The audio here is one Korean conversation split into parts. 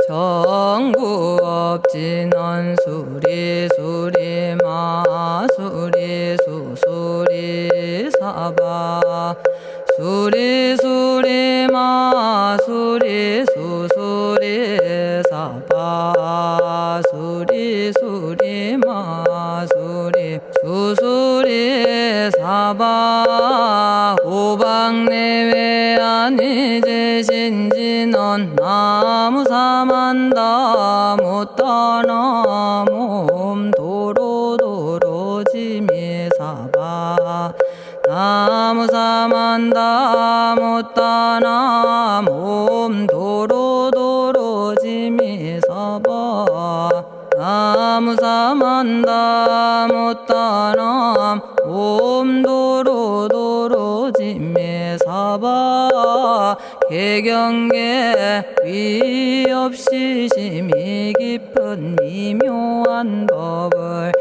정구업진언 수리수리 마수리 수수리 사바 수리수리 마수리 수수리 사바 수리수리 마수리 수수리 사바 오방내외 아니제신진언 나무사만다 못다나 몸도로도로지미사바 나무사만다 못다나 몸도로도로지미사바 나무사만다 못다나 몸도로도로지미사바 개경계 위없이 심히 깊은 미묘한 법을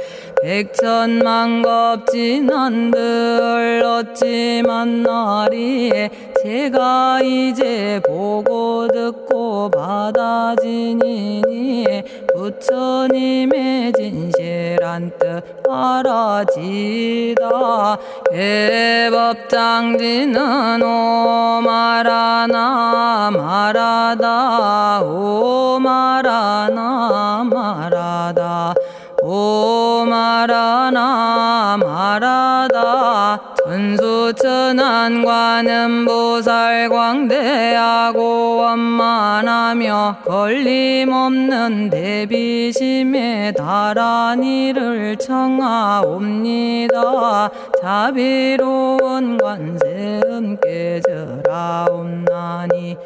백천만겁진한들 어찌 만나리 제가 이제 보고 듣고 받아지니니 부처님의 진실한 뜻 알아지다 해법장지는 오마라나 마라다 오마라나 마라다 오마라나 마라다 천수천안관음 보살 광대하고 원만하며 걸림없는 대비심에 달한 이를 청하옵니다. 자비로운 관세음께 절하옵나니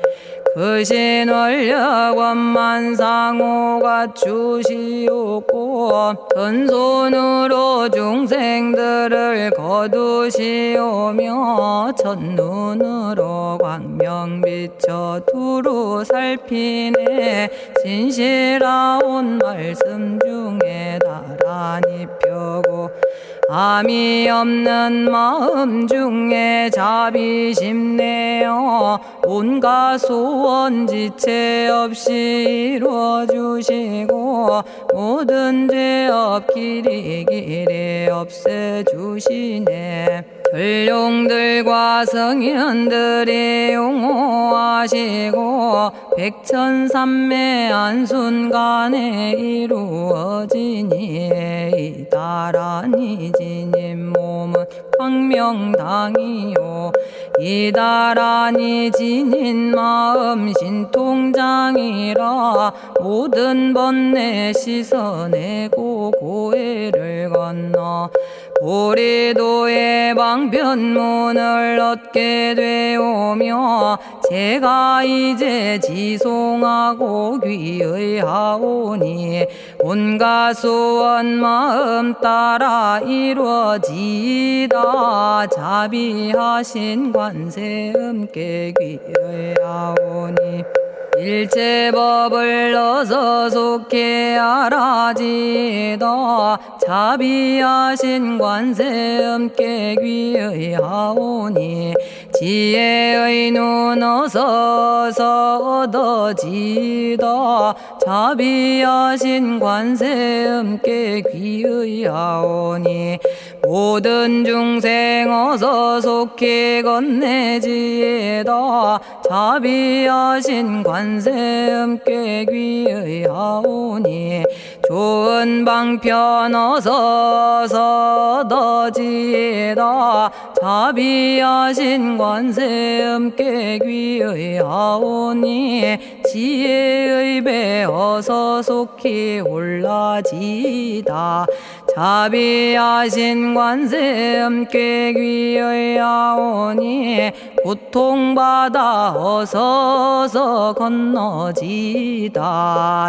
그신 원력 원만상호가 주시옵고 전손으로 중생들을 거두시오며 첫눈으로 광명 비춰 두루 살피네 진실하온 말씀 중에 나란히 펴고 암이 없는 마음 중에 자비심 내어 온갖 소원 지체 없이 이루어주시고 모든 죄업 길이 없애주시네. 전룡들과 성인들이 용호하시고 백천삼매 한순간에 이루어지니 이다라니 지님 몸은 광명당이요 이다라니 지닌 마음 신통장이라 모든 번뇌 씻어내고 고해를 건너 보리도의 방편문을 얻게 되오며 제가 이제 지송하고 귀의하오니 온갖 소원 마음 따라 이루어지다 자비하신 관세음께 귀의하오니 일체법을 어서 속히 알아지다 자비하신 관세음께 귀의하오니 지혜의 눈 어서 얻어지다 자비하신 관세음께 귀의하오니 모든 중생 어서 속히 건네지다 자비하신 관세음께 귀의하오니 좋은 방편 어서 얻어지다 자비하신 관세음께 귀의하오니 지혜의 배 어서 속히 올라지다 자비하신 관세음께 귀의하오니 고통받아 어서서 건너지다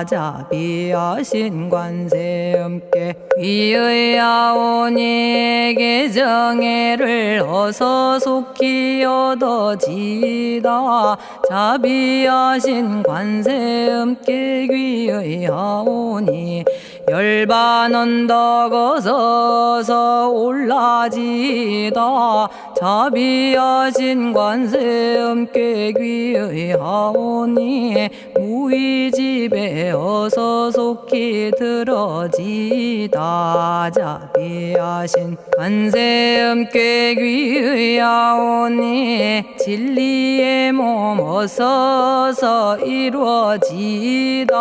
자비하신 관세음께 귀의하오니 개정애를 어서 속히 얻어지다 자비하신 관세음께 귀의하오니 열반 언덕 어서서 올라지다 자비하신 관세 음께 귀의하오니 무의집에 어서 속히 들어지다 자비하신 관세 음께 귀의하오니 진리의 몸 어서서 이루어지다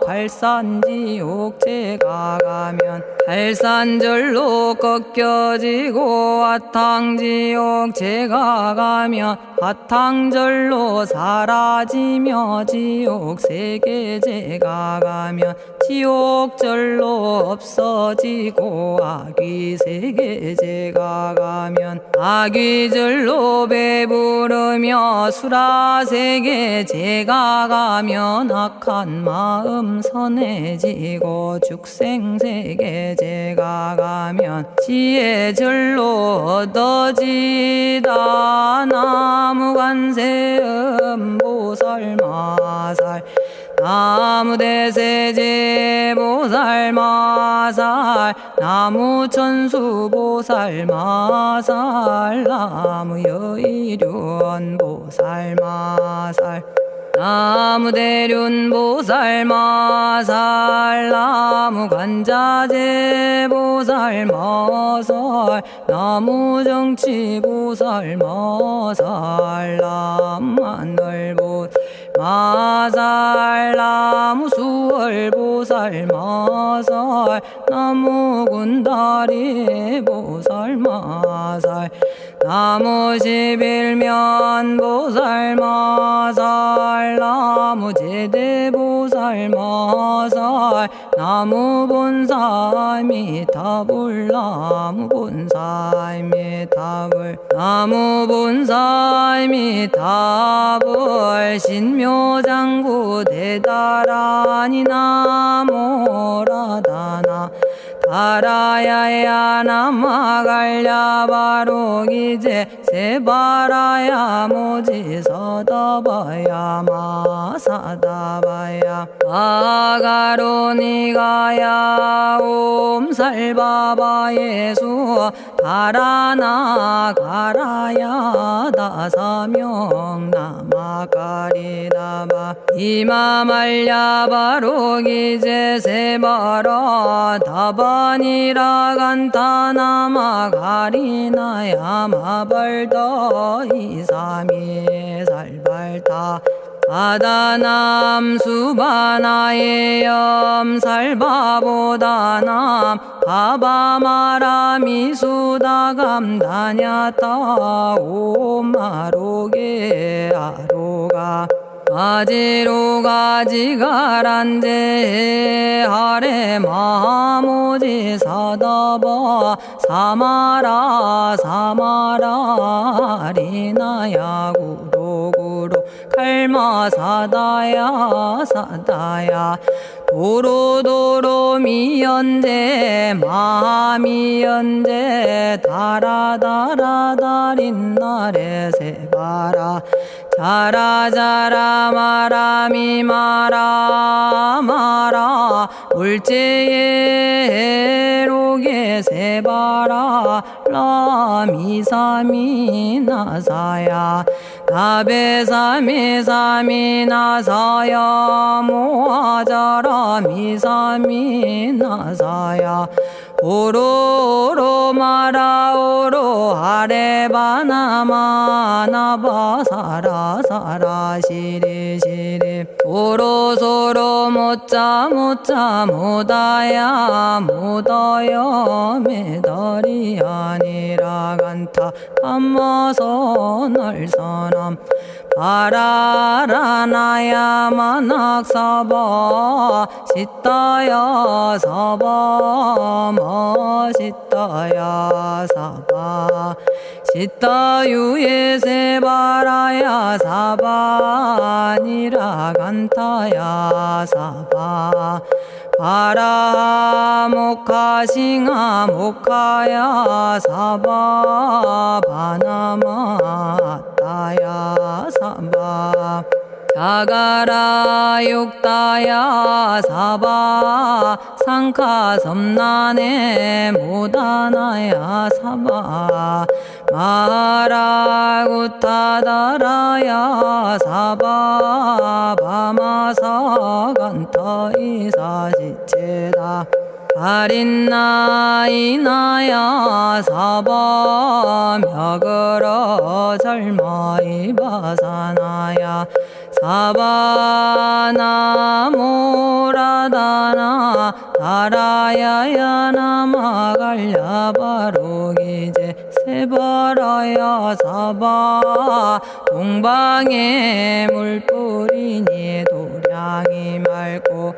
갈산지옥 제가 가면 갈산절로 꺾여지고 화탕지옥 제가 가면 화탕절로 사라지며 지옥 세계 제가 가면 지옥절로 없어지고 아귀 세계 제가 가면 아귀절로 배부르며 수라 세계 제가 가면 악한 마음 선해지고 죽생 세계 제가 가면 지혜절로 얻어지다 나무관세음 보살마살 나무대세제 보살마살 나무천수 보살마살 나무여의륜 보살마살 나무대륜 보살마살 나무관자재 보살마살 나무정치 보살마살 나무하늘 보살마살 나무수월 보살마살 나무군다리 보살마살 나무십일면 보살마살 나무제대 보살마살 나무본사미타불 나무본사미타불 나무본사미타불 신묘장구 대다라니 나모라다나 다라야야 남아갈야바로기제 세바라야 모지서다바야 마사다바야 아가로니가야 옴살바바예수 다라나 가라야 다사명 나마가리다바 이마말야바로기제 세바라 다바니라 간타나마 가리나야 마발더 이사미 살발타 아다남 수바나의 염살바보다남 바바마라미 수다감다냐타 오마로게 아로가 아지로가 지가란제 하레 마모지 사다바 사마라 사마라 리나야 구로구로 칼마 사다야 사다야 도로도로 미연제 마미연제 다라다라다린나레 세바라 자라자라 마라미 마라 마라 울제에 로게 세바라 라미사미 나사야 나베사미사미 나사야 모아자라 미사미 나사야 오로오로 마라오로 아레바나마 나바사라 사라 시리 시리 오로소로 모짜 모짜 모다야 모다야 메달이 아니라 간타 감마서 날선함 바라라나야 만학사바 시타야 사바 마시타야 사바 시타유예 세바라야 사바니라 간타야 사바 바라 모카싱아 모카야 사바 바나마 따야 사바 자가라 육다야 사바 상카 섬난에 모다나야 사바 마라구타다라야 사바 바마사간타 이사시체다 아린나이나야 사바 며그러 절마이바사나야 사바나모라다나 다라야야 나마갈야바로기제 세바라야 사바 동방에 물뿌리니 도량이 맑고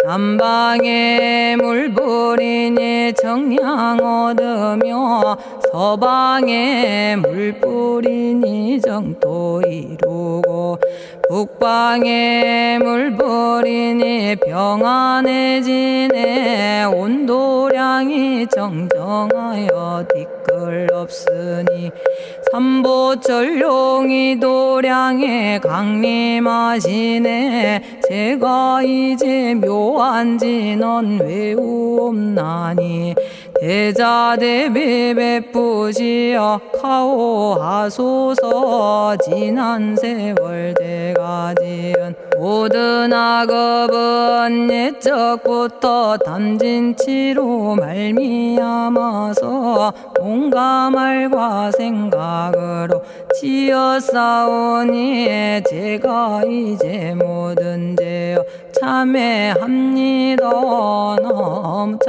남방에 물뿌리니 정량 얻으며 서방에 물뿌리니 정토 이루고 북방에 물뿌리니 평안해지네 온도량이 정정하여 뒤끌 없으니 삼보철룡이 도량에 강림하시네 제가 이제 묘한 진언 외우옵나니 대자대비 베푸시어 카오하소서 지난 세월 제가 지은 모든 악업은 옛적부터 탐진치로 말미암아서 온갖 말과 생각으로 지었사오니 제가 이제 모든 죄여 참회합니다.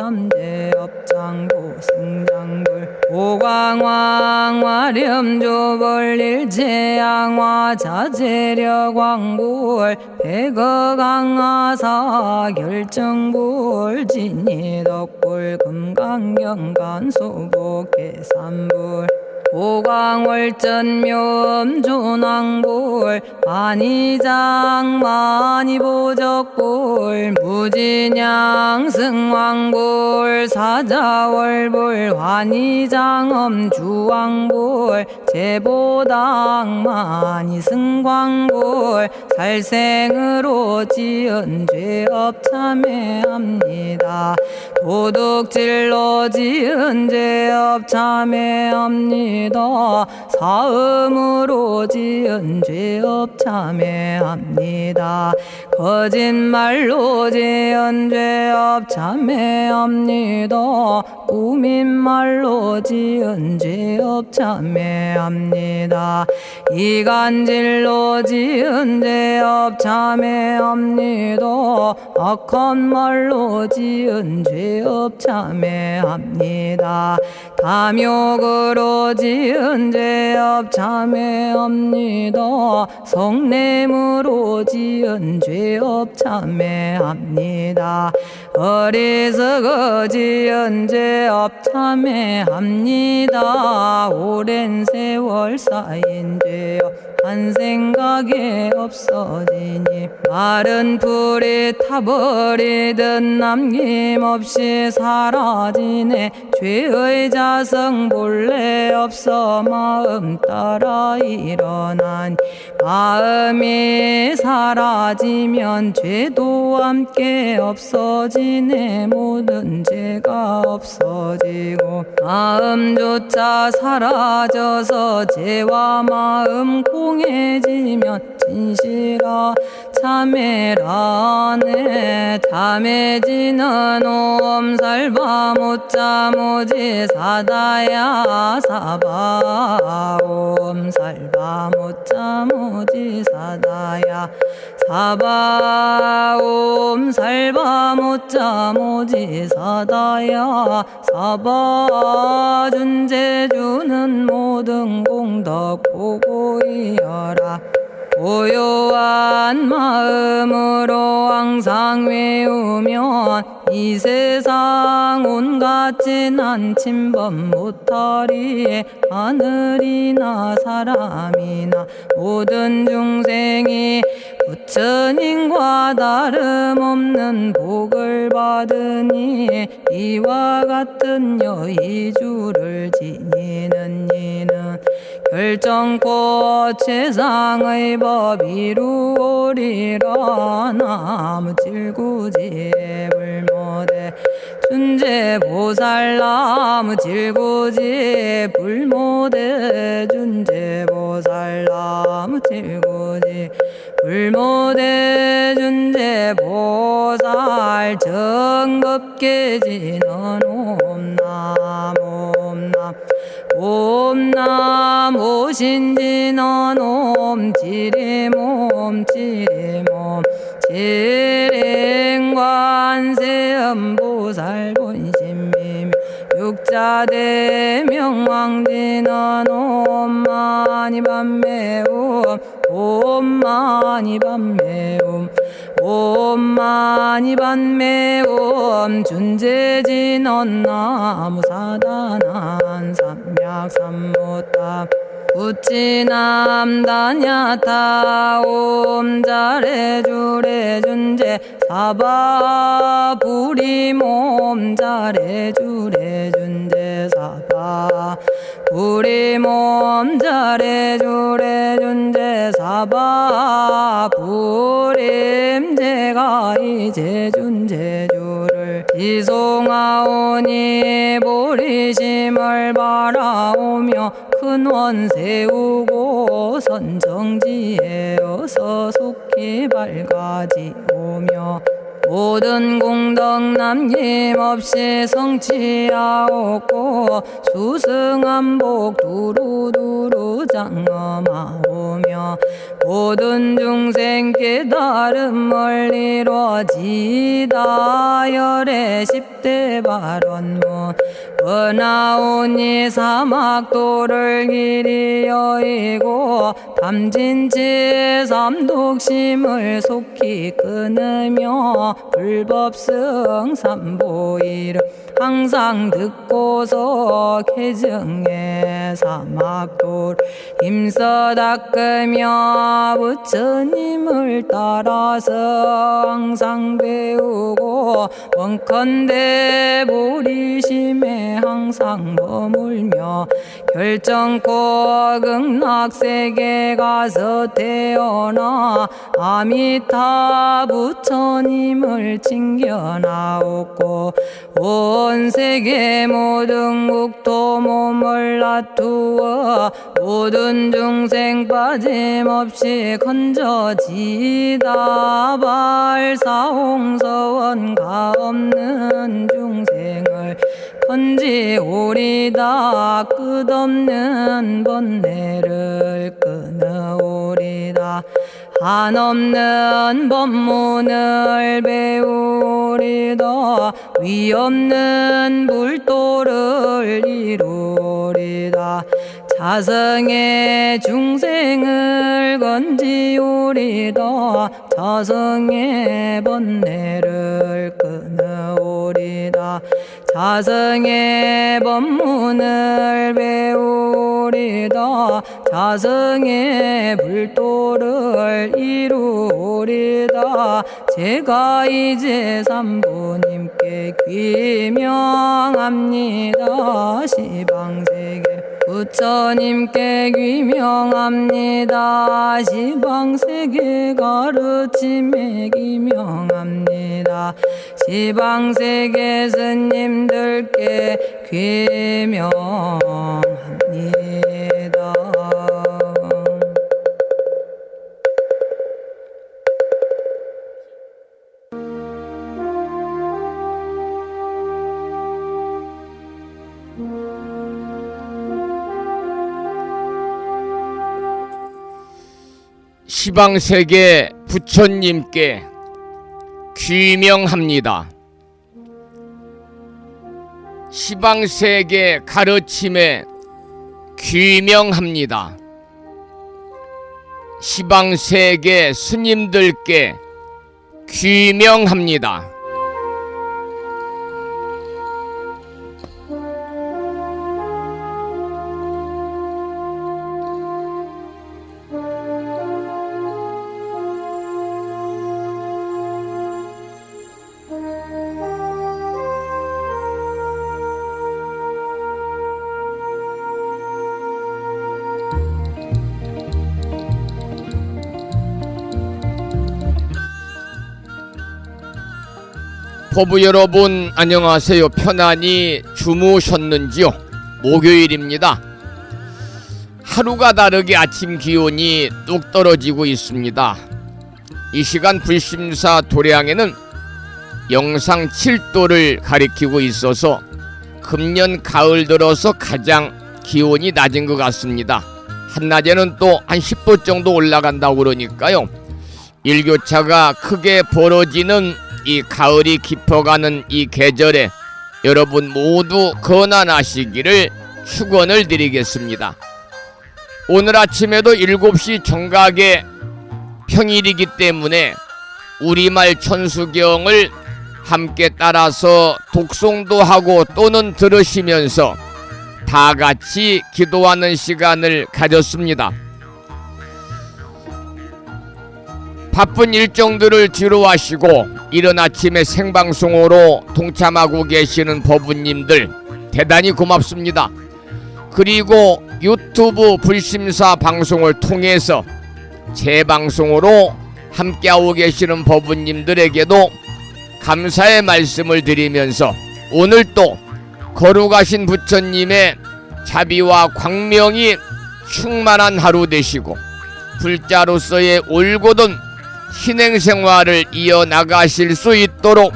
넘참제업장고 승장불 오광왕 화렴조벌 일제양화 자재력왕불 백어강하사 결정불 진이덕불 금강경간소복 계산불 오광월전묘음존왕불 안희장 만이보적불 무진양승왕불 사자월불 환희장엄주왕불 제보당 만이승광불 살생으로 지은 죄업 참회합니다. 도둑질로 지은 죄업 참회합니다. 사음으로 지은 죄업 참회합니다. 거짓말로 지은 죄업 참회합니다. 꾸민말로 지은 죄업 참회합니다. 이간질로 지은 죄업 참회합니다. 악한 말로 지은 죄업 참회합니다. 탐욕으로 지은 죄업 참회합니다. 성냄으로 지은 죄업 참회합니다. 어리석어 지은 죄업 참회합니다. 오랜 세월 쌓인 죄업 한 생각에 없어지니 마른 풀이 타버리듯 남김없이 사라지네. 죄의 자성 본래 없어 마음 따라 일어나니 마음이 사라지면 죄도 함께 없어지네. 모든 죄가 없어지고 마음조차 사라져서 죄와 마음 공해지면 진실아 참회라네. 참해지는 옴살바 못자 모지 사다야 사바 옴살바 못자 모지 사다야 사바 옴살바 못자 모지 사다야 사바 준제주는 모든 공덕 보고이여라. 고요한 마음으로 항상 외우면 이 세상 온갖 진한 침범 못하리. 하늘이나 사람이나 모든 중생이 부처님과 다름없는 복을 받으니 이와 같은 여의주를 지니는 이는 결정코 최상의 법 이루리라. 나무 질구지 불모대 준재보살. 나무 질구지 불모대 준재보살. 나무 질구지 불모대 준재보살. 정겁계지는 옴남 옴남 옴남 오신지는 옴 지리몸 지리몸 지랭관세음보살 본심미묘 육자대명왕지는 옴마니밤매옴 옴마니밤매옴 옴마니밤매옴 준재진언 나무사다난 삼약삼무타 부치남다냐타 옴자레주레 준재 사바 부리몸 자레주레 준재 사바 부리몸 자레주레 준재 사바 부림. 제가 이제 준재주를 지송하오니 보리심을 바라오며 큰원 세우고 선정지에 어서 속히 밝아지오며 모든 공덕 남김없이 성취하옵고 수승한복 두루두루 장엄하오며 모든 중생 깨달음을 이루어지다. 열의 10대 발언문 은하오니 사막도를 길이 여의고 탐진치 삼독심을 속히 끊으며 불법승 삼보이를 항상 듣고서 개증해 사막도를 힘써 닦으며 부처님을 따라서 항상 배우고 원컨대 보리심에 항상 머물며 결정코 극락세계 가서 태어나 아미타 부처님을 칭견하옵고 온 세계 모든 국토 몸을 놔두어 모든 중생 빠짐없이 건져지다. 발사홍서원 가없는 중생을 건지오리다. 끝없는 번뇌를 끊어오리다. 한없는 법문을 배우리다. 위없는 불도를 이루리다. 자성의 중생을 건지오리다. 자성의 번뇌를 끊어오리다. 자성의 법문을 배우리다. 자성의 불도를 이루리다. 제가 이제 삼부님께 귀명합니다. 시방세계 부처님께 귀명합니다. 시방세계 가르침에 귀명합니다. 시방세계 스님들께 귀명합니다. 시방세계 부처님께 귀명합니다. 시방세계 가르침에 귀명합니다. 시방세계 스님들께 귀명합니다. 법부 여러분 안녕하세요. 편안히 주무셨는지요? 목요일입니다. 하루가 다르게 아침 기온이 뚝 떨어지고 있습니다. 이 시간 불심사 도량에는 영상 7도를 가리키고 있어서 금년 가을 들어서 가장 기온이 낮은 것 같습니다. 한낮에는 또 한 10도 정도 올라간다고 그러니까요. 일교차가 크게 벌어지는 이 가을이 깊어가는 이 계절에 여러분 모두 건안하시기를 축원을 드리겠습니다. 오늘 아침에도 7시 정각에 평일이기 때문에 우리말 천수경을 함께 따라서 독송도 하고 또는 들으시면서 다 같이 기도하는 시간을 가졌습니다. 바쁜 일정들을 뒤로 하시고 이른 아침에 생방송으로 동참하고 계시는 법부님들 대단히 고맙습니다. 그리고 유튜브 불심사 방송을 통해서 재방송으로 함께하고 계시는 법부님들에게도 감사의 말씀을 드리면서 오늘 또 거룩하신 부처님의 자비와 광명이 충만한 하루 되시고 불자로서의 올곧은 신행생활을 이어나가실 수 있도록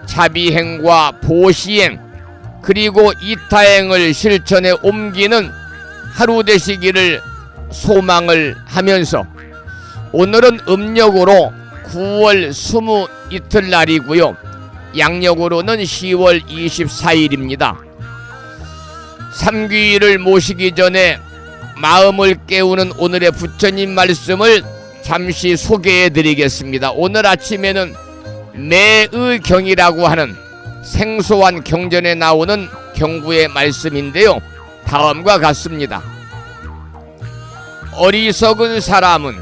자비행과 보시행 그리고 이타행을 실천에 옮기는 하루 되시기를 소망을 하면서 오늘은 음력으로 9월 20이틀날이고요. 양력으로는 10월 24일입니다. 삼귀일을 모시기 전에 마음을 깨우는 오늘의 부처님 말씀을 잠시 소개해 드리겠습니다. 오늘 아침에는 매의경이라고 하는 생소한 경전에 나오는 경구의 말씀인데요. 다음과 같습니다. 어리석은 사람은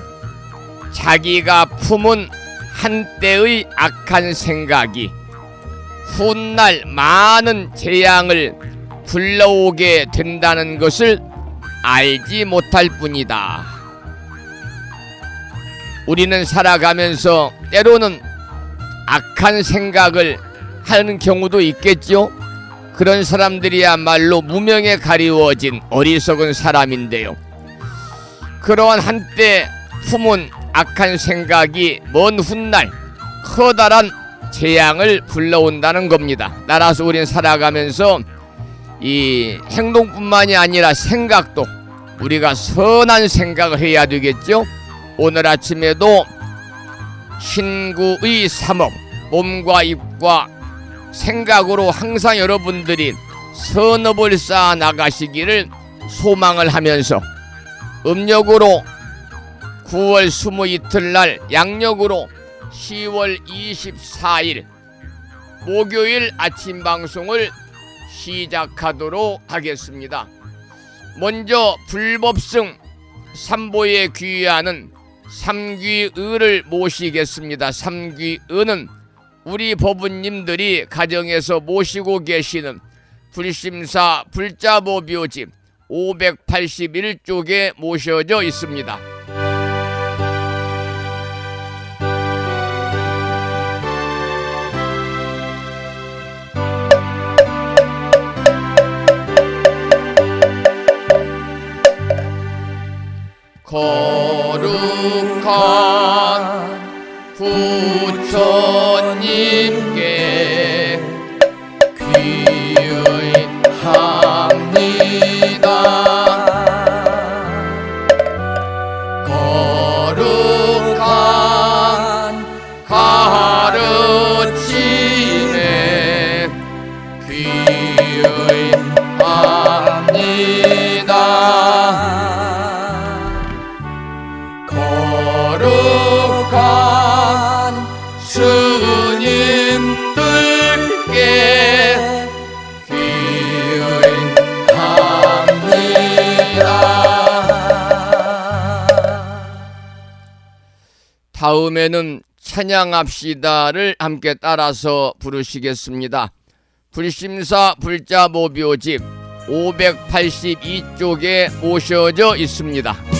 자기가 품은 한때의 악한 생각이 훗날 많은 재앙을 불러오게 된다는 것을 알지 못할 뿐이다. 우리는 살아가면서 때로는 악한 생각을 하는 경우도 있겠죠. 그런 사람들이야말로 무명에 가리워진 어리석은 사람인데요. 그러한 한때 품은 악한 생각이 먼 훗날 커다란 재앙을 불러온다는 겁니다. 따라서 우리는 살아가면서 이 행동뿐만이 아니라 생각도 우리가 선한 생각을 해야 되겠죠. 오늘 아침에도 신구의 삼업 몸과 입과 생각으로 항상 여러분들이 선업을 쌓아 나가시기를 소망을 하면서 음력으로 9월 20이틀날 양력으로 10월 24일 목요일 아침 방송을 시작하도록 하겠습니다. 먼저 불법승 삼보에 귀의하는 삼귀의를 모시겠습니다. 삼귀의는 우리 법부님들이 가정에서 모시고 계시는 불심사 불자보묘집 581쪽에 모셔져 있습니다. 거룩한 부처님께 귀의합니다. 거룩한 가르침에 귀의합니다. 거룩한 스님들께 귀의합니다. 다음에는 찬양합시다를 함께 따라서 부르시겠습니다. 불심사 불자보묘집 582쪽에 모셔져 있습니다.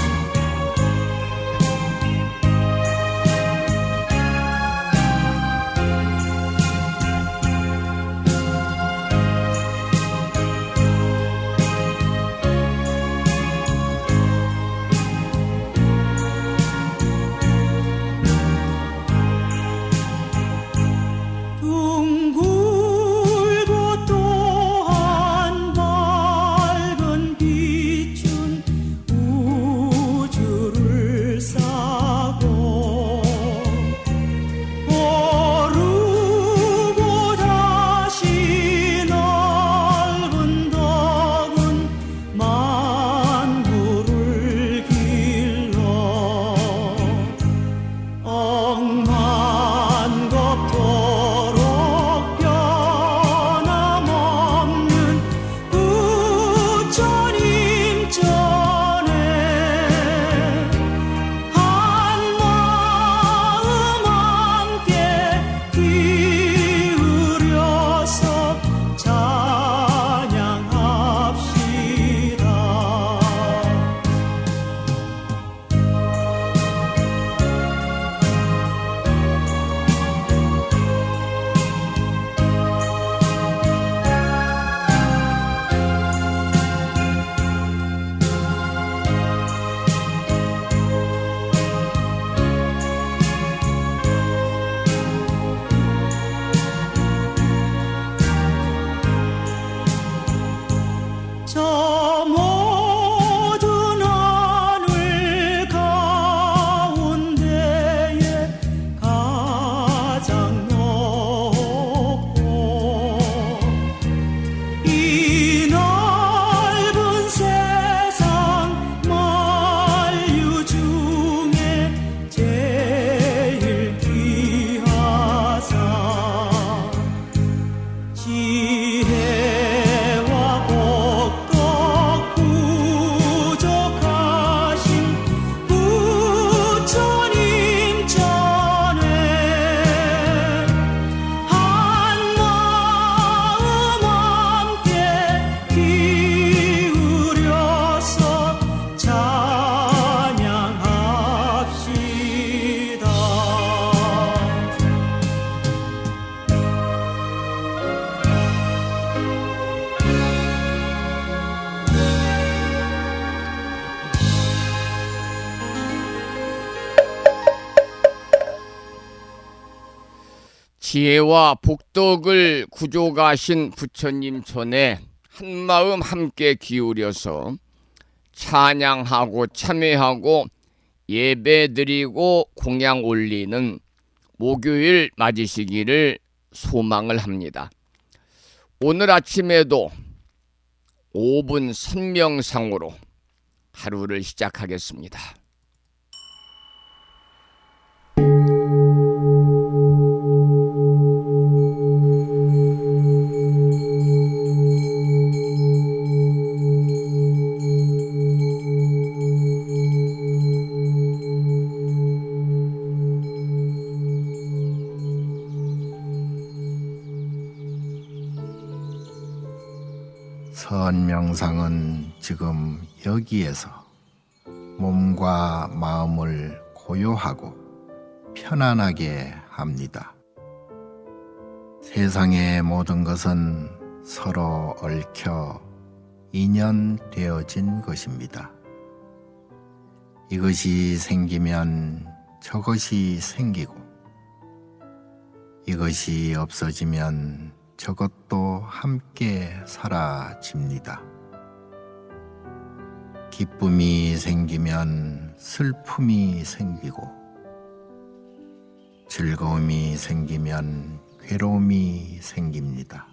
지혜와 복덕을 구조가신 부처님 전에 한마음 함께 기울여서 찬양하고 참회하고 예배드리고 공양 올리는 목요일 맞으시기를 소망을 합니다. 오늘 아침에도 5분 선명상으로 하루를 시작하겠습니다. 선명상은 지금 여기에서 몸과 마음을 고요하고 편안하게 합니다. 세상의 모든 것은 서로 얽혀 인연되어진 것입니다. 이것이 생기면 저것이 생기고, 이것이 없어지면 저것도 함께 사라집니다. 기쁨이 생기면 슬픔이 생기고, 즐거움이 생기면 괴로움이 생깁니다.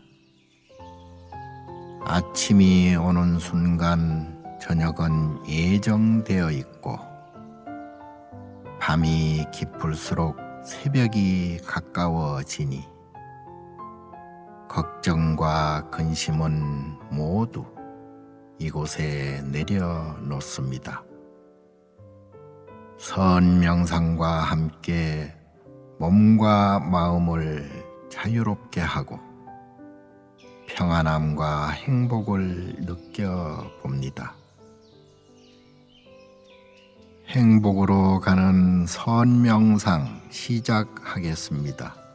아침이 오는 순간 저녁은 예정되어 있고, 밤이 깊을수록 새벽이 가까워지니 걱정과 근심은 모두 이곳에 내려놓습니다. 선명상과 함께 몸과 마음을 자유롭게 하고 평안함과 행복을 느껴봅니다. 행복으로 가는 선명상 시작하겠습니다.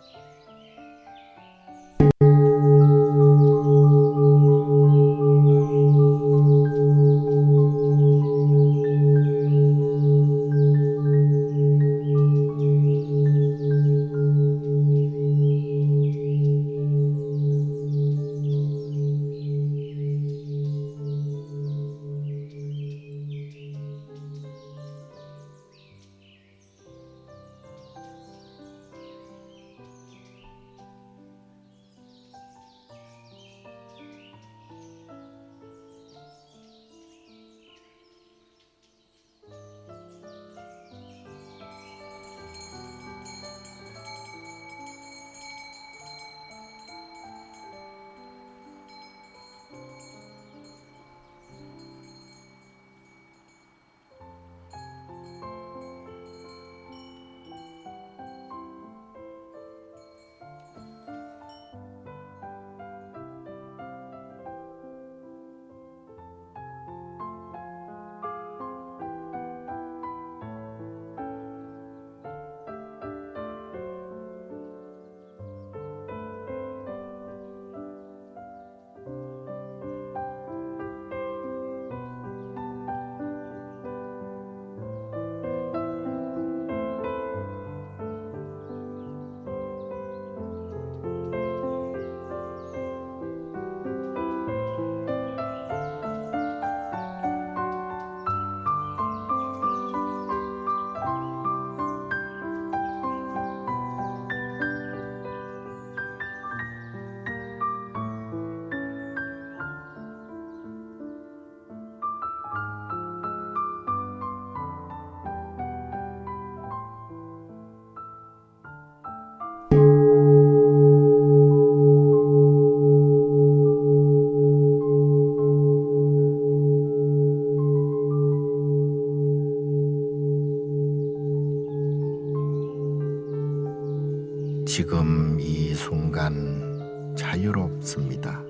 지금 이 순간 자유롭습니다.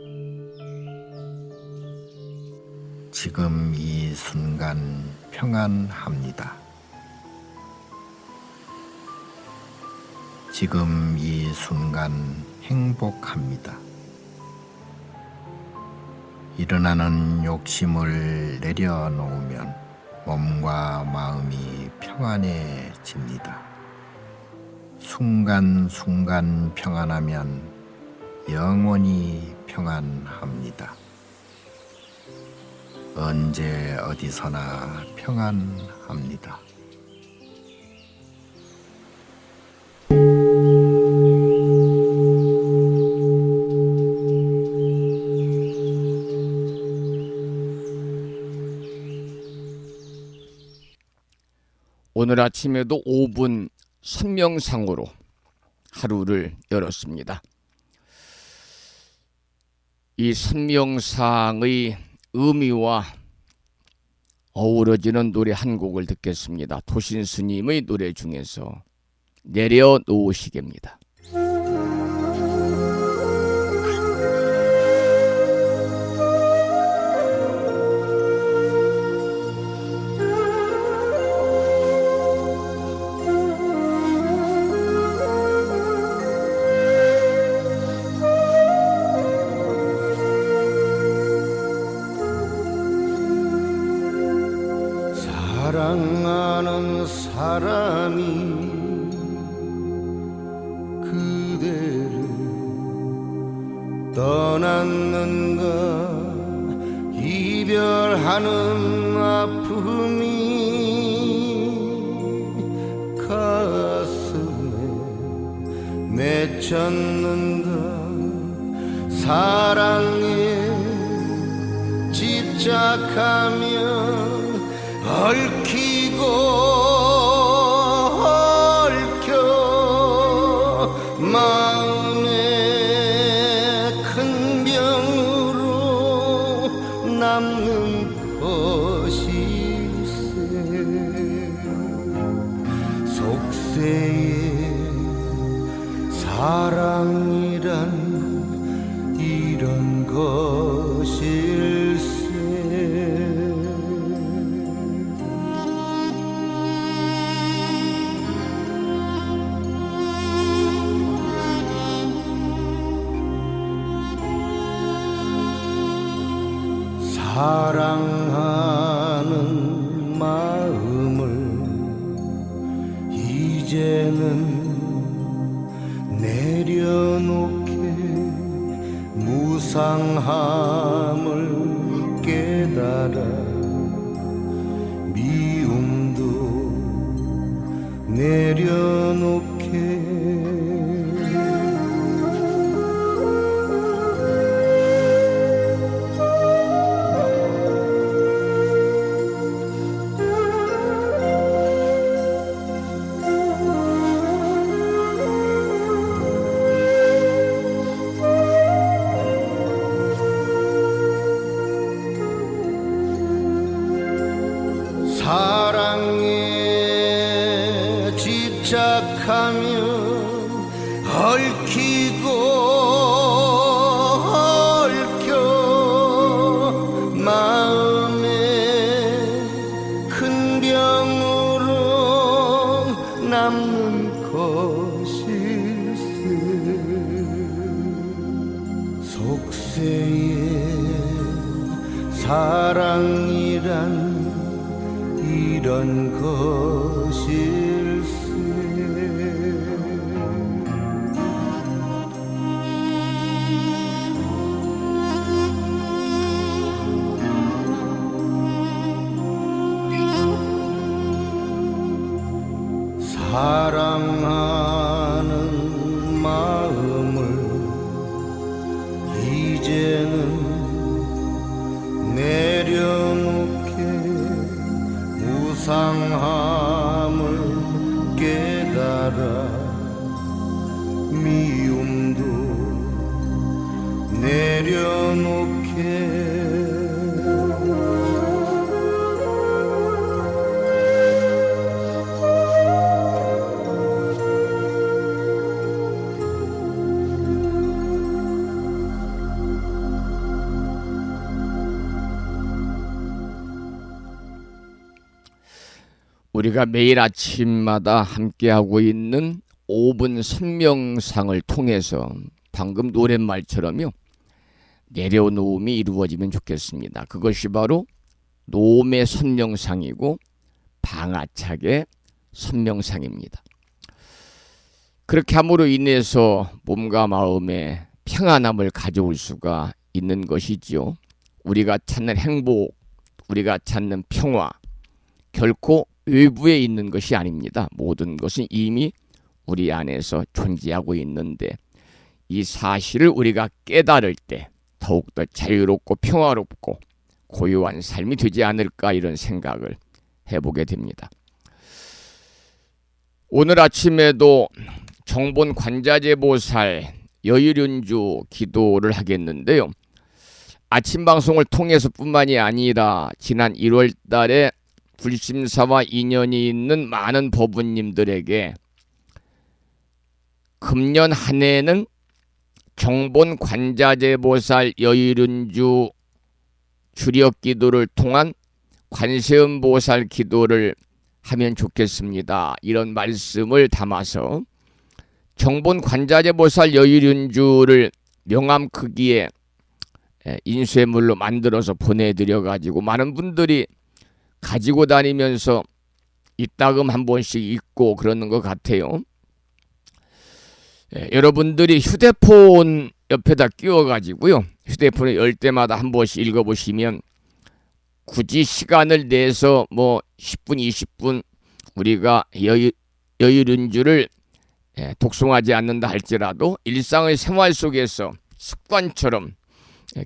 지금 이 순간 평안합니다. 지금 이 순간 행복합니다. 일어나는 욕심을 내려놓으면 몸과 마음이 평안해집니다. 순간순간 평안하면 영원히 평안합니다. 언제 어디서나 평안합니다. 오늘 아침에도 5분 선명상으로 하루를 열었습니다. 이 선명상의 의미와 어우러지는 노래 한 곡을 듣겠습니다. 도신 스님의 노래 중에서 내려놓으시게입니다. 사랑하는 사람이 그대를 떠났는가. 이별하는 아픔이 가슴에 맺혔는가. 사랑에 집착하면 얽히고 얽혀 마음에 큰 병으로 남는 것일세. 속세에 사랑이란 이런 것일세. 사랑하는 마음을 이제는 내려놓게. 무상함을 깨달아 미움도 내려놓게. 사랑에 집착하면 얽히고 얽혀 마음에 큰 병으로 남는 것일세. 속세에 사랑이란 이런 것일세. 사랑하는 마음을 이제는 내려놓게. 무상함을 깨달아 미움도 내려놓게. 우리가 매일 아침마다 함께하고 있는 5분 선명상을 통해서 방금 노랫말처럼요, 내려놓음이 이루어지면 좋겠습니다. 그것이 바로 노음의 선명상이고 방아착의 선명상입니다. 그렇게 함으로 인해서 몸과 마음에 평안함을 가져올 수가 있는 것이지요. 우리가 찾는 행복, 우리가 찾는 평화, 결코 외부에 있는 것이 아닙니다. 모든 것은 이미 우리 안에서 존재하고 있는데 이 사실을 우리가 깨달을 때 더욱더 자유롭고 평화롭고 고요한 삶이 되지 않을까 이런 생각을 해보게 됩니다. 오늘 아침에도 정본 관자재 보살 여일윤주 기도를 하겠는데요. 아침 방송을 통해서 뿐만이 아니라 지난 1월 달에 불심사와 인연이 있는 많은 법부님들에게 금년 한 해는 정본 관자재 보살 여일윤주 주력 기도를 통한 관세음 보살 기도를 하면 좋겠습니다. 이런 말씀을 담아서 정본 관자재 보살 여일윤주를 명함 크기의 인쇄물로 만들어서 보내드려 가지고 많은 분들이 가지고 다니면서 이따금 한 번씩 읽고 그러는 것 같아요. 여러분들이 휴대폰 옆에다 끼워 가지고요, 휴대폰을 열 때마다 한 번씩 읽어보시면 굳이 시간을 내서 뭐 10분 20분 우리가 여일윤주를 독송하지 않는다 할지라도 일상의 생활 속에서 습관처럼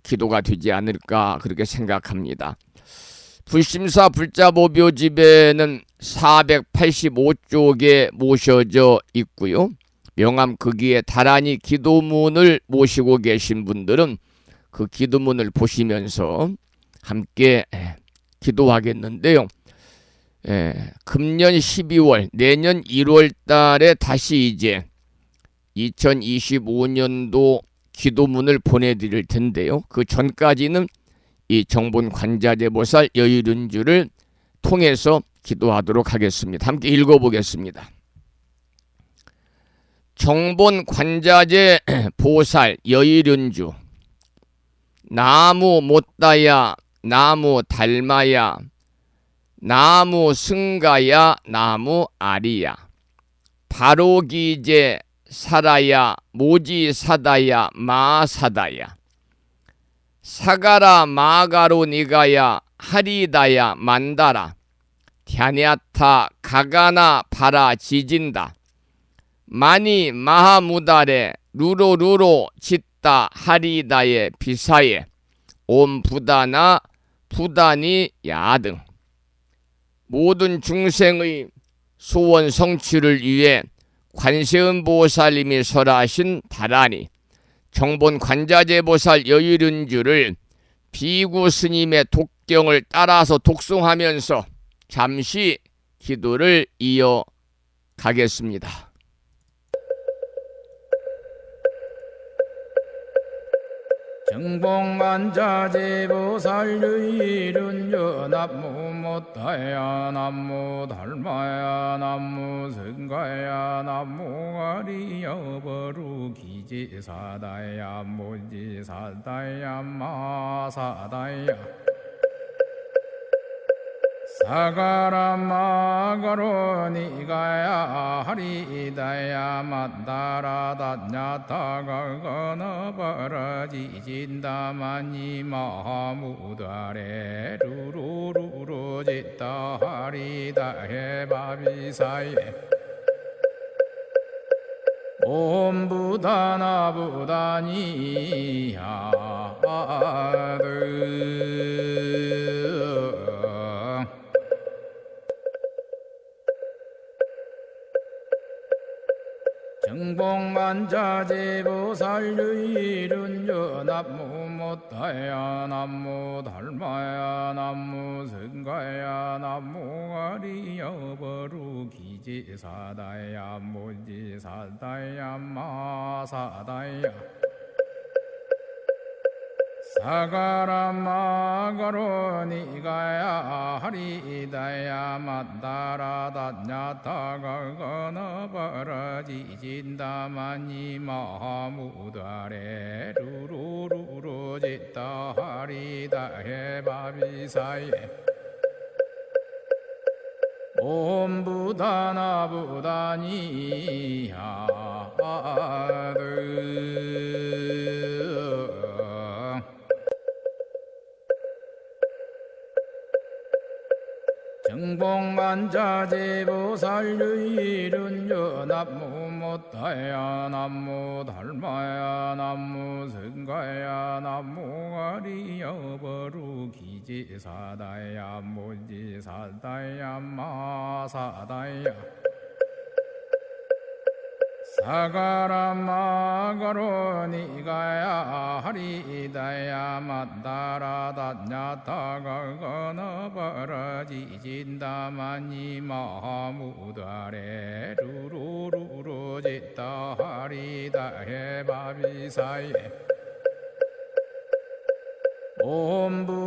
기도가 되지 않을까 그렇게 생각합니다. 불심사 불자보묘집에는 485쪽에 모셔져 있고요. 명함 거기에 다란히 기도문을 모시고 계신 분들은 그 기도문을 보시면서 함께 기도하겠는데요. 금년 12월 내년 1월 달에 다시 이제 2025년도 기도문을 보내드릴 텐데요. 그 전까지는 이 정본 관자재 보살 여일윤주를 통해서 기도하도록 하겠습니다. 함께 읽어보겠습니다. 정본 관자재 보살 여일윤주. 나무 못다야 나무 달마야 나무 승가야 나무 아리야 바로기제 사라야 모지사다야 마사다야 사가라 마가로 니가야 하리다야 만다라 갸냐타 가가나 바라 지진다 마니 마하무다레 루로루로 짓다 하리다의 비사에 옴 부다나 부다니 야등 모든 중생의 소원 성취를 위해 관세음 보살님이 설하신 다라니 정본 관자재 보살 여일윤주를 비구 스님의 독경을 따라서 독송하면서 잠시 기도를 이어가겠습니다. 정봉관자재보살 여일윤주 남무 못다야 남무 달마야 남무 승가야 남무 아리야 버루기지사다야 모지사다야 마사다야 사가라 마가로 니가야 하리다야 만다라 다냐타 가가나 바라지진다 마니 마하무다레 루루루루 짓다 하리다 해바비사예 옴 부다나 부다니야 정봉관자재보살 여일윤주 남무 못다야 남무 달마야 남무 승가야 남무 아리야 버루기지사다야 모지사다야 마사다야 사가라 마가로 니가야 하리다야 만다라 다냐타 가가나 바라지진다 마니 마하무다레 루루루루 짓다 하리다 해바비사예 옴부다나부다니야드 정봉만자제보살유일은여 남무못타야 남무달마야 남무승가야 남무가리여버루기지사다야 무지사다야 마사다야 사가라마가로니가야 하리다야 마다라다냐타가가나바라지진다마니 마무다레 루루루루지타 하리다해 바비사예 옴부다나부다니야드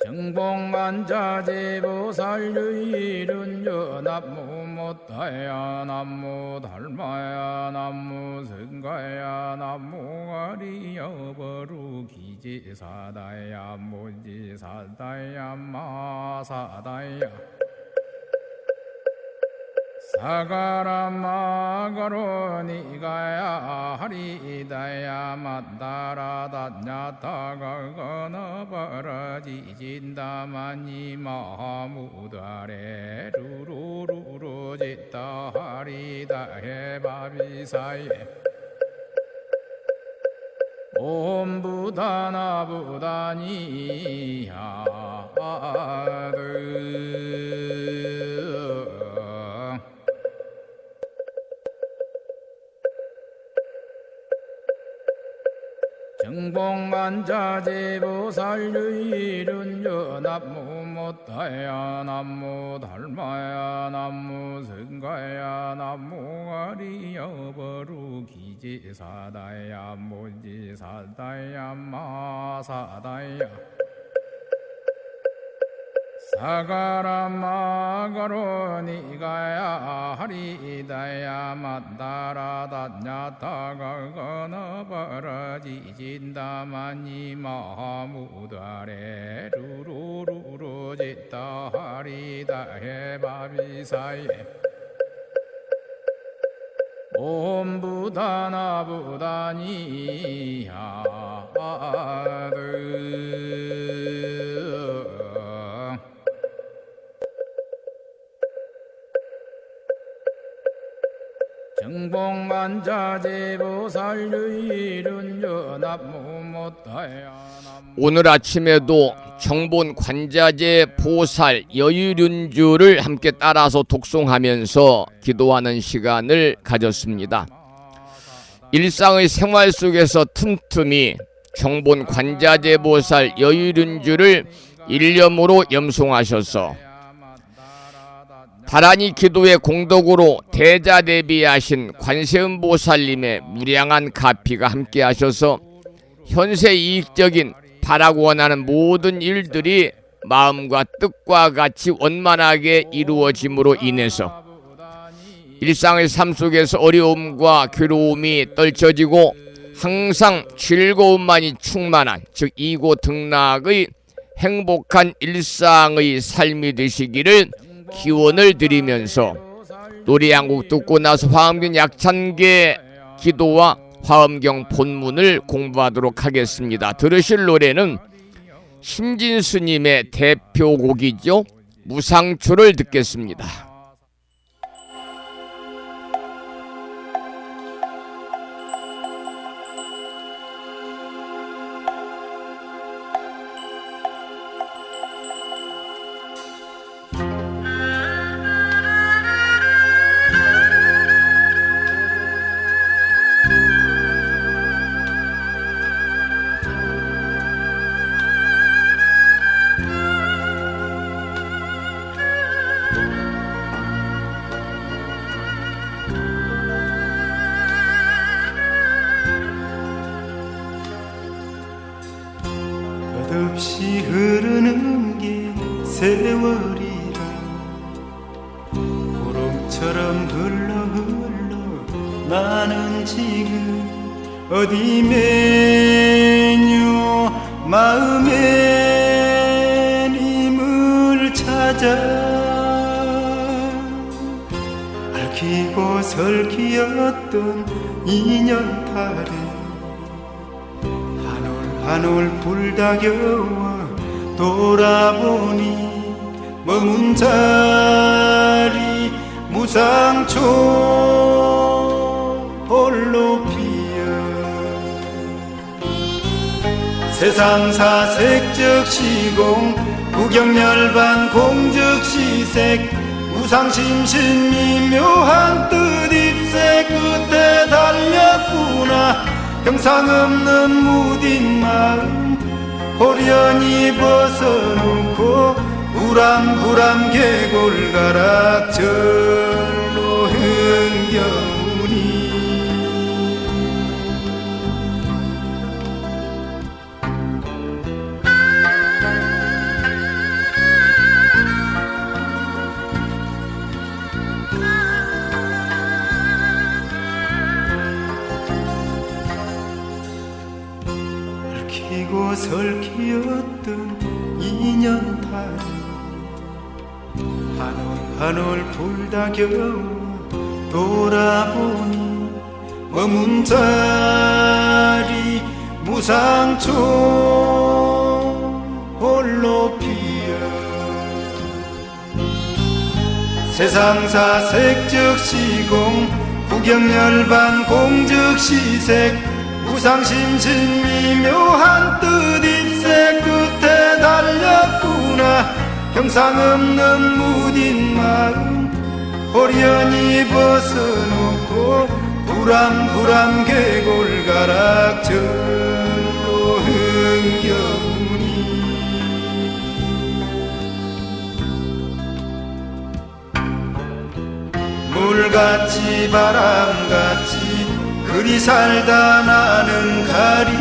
정봉만자제보살유일은여 남무못타야 남무달마야 남무승가야 남무가리여버루기지사다야 무지사다야 마사다야 사가라마가로니가야 하리다야 마다라다냐타가가나바라지진다마니 마무다레 루루루루지타 하리다해 바비사예 옴부다나부다니야드 정봉만자제보살유일은여 남무못타야 남무달마야 남무승가야 남무가리여버루기지사다야 무지사다야 마사다야 사가라마가로니가야 하리다야 마다라다냐타가가나바라지진다마니 마무다레 루루루루지타 하리다해 바비사예 옴부다나부다니야드 정봉만자제보살유일은여 남무못타야 오늘 아침에도 정본 관자재 보살 여유륜주를 함께 따라서 독송하면서 기도하는 시간을 가졌습니다. 일상의 생활 속에서 틈틈이 정본 관자재 보살 여유륜주를 일념으로 염송하셔서 다란이 기도의 공덕으로 대자대비하신 관세음보살님의 무량한 가피가 함께하셔서 현세 이익적인 바라고 원하는 모든 일들이 마음과 뜻과 같이 원만하게 이루어짐으로 인해서 일상의 삶 속에서 어려움과 괴로움이 떨쳐지고 항상 즐거움만이 충만한 즉 이고등락의 행복한 일상의 삶이 되시기를 기원을 드리면서 노래 한 곡 듣고 나서 화엄경 약찬계 기도와 화엄경 본문을 공부하도록 하겠습니다. 들으실 노래는 심진스님의 대표곡이죠. 무상초를 듣겠습니다. 끝없이 흐르는 게 세월이라 구름처럼 흘러 나는 지금 어디 메뇨 마음의 님을 찾아 얽히고 설키었던 인연탈에 한올 불다겨와 돌아보니 머문 자리 무상초 홀로 피어 세상사색적 시공 구경열반 공적시색 무상심신 미묘한 뜻 입새 끝에 달렸구나 형상없는 무딘 마음 호련히 벗어놓고 불암불암 계골가락절로 흥겨우니 얽히고 설키었던 인연탈 한올 불다겨와 돌아보니 머문 자리 무상초 홀로 피어 세상사색적 시공 구경열반 공적시색 무상심신 미묘한 뜻 입새 끝에 달렸구나 형상없는 무딘 마음 호련히 벗어놓고 불암불암 계골가락절로 흥겨우니 물같이 바람같이 그리 살다 나는 가리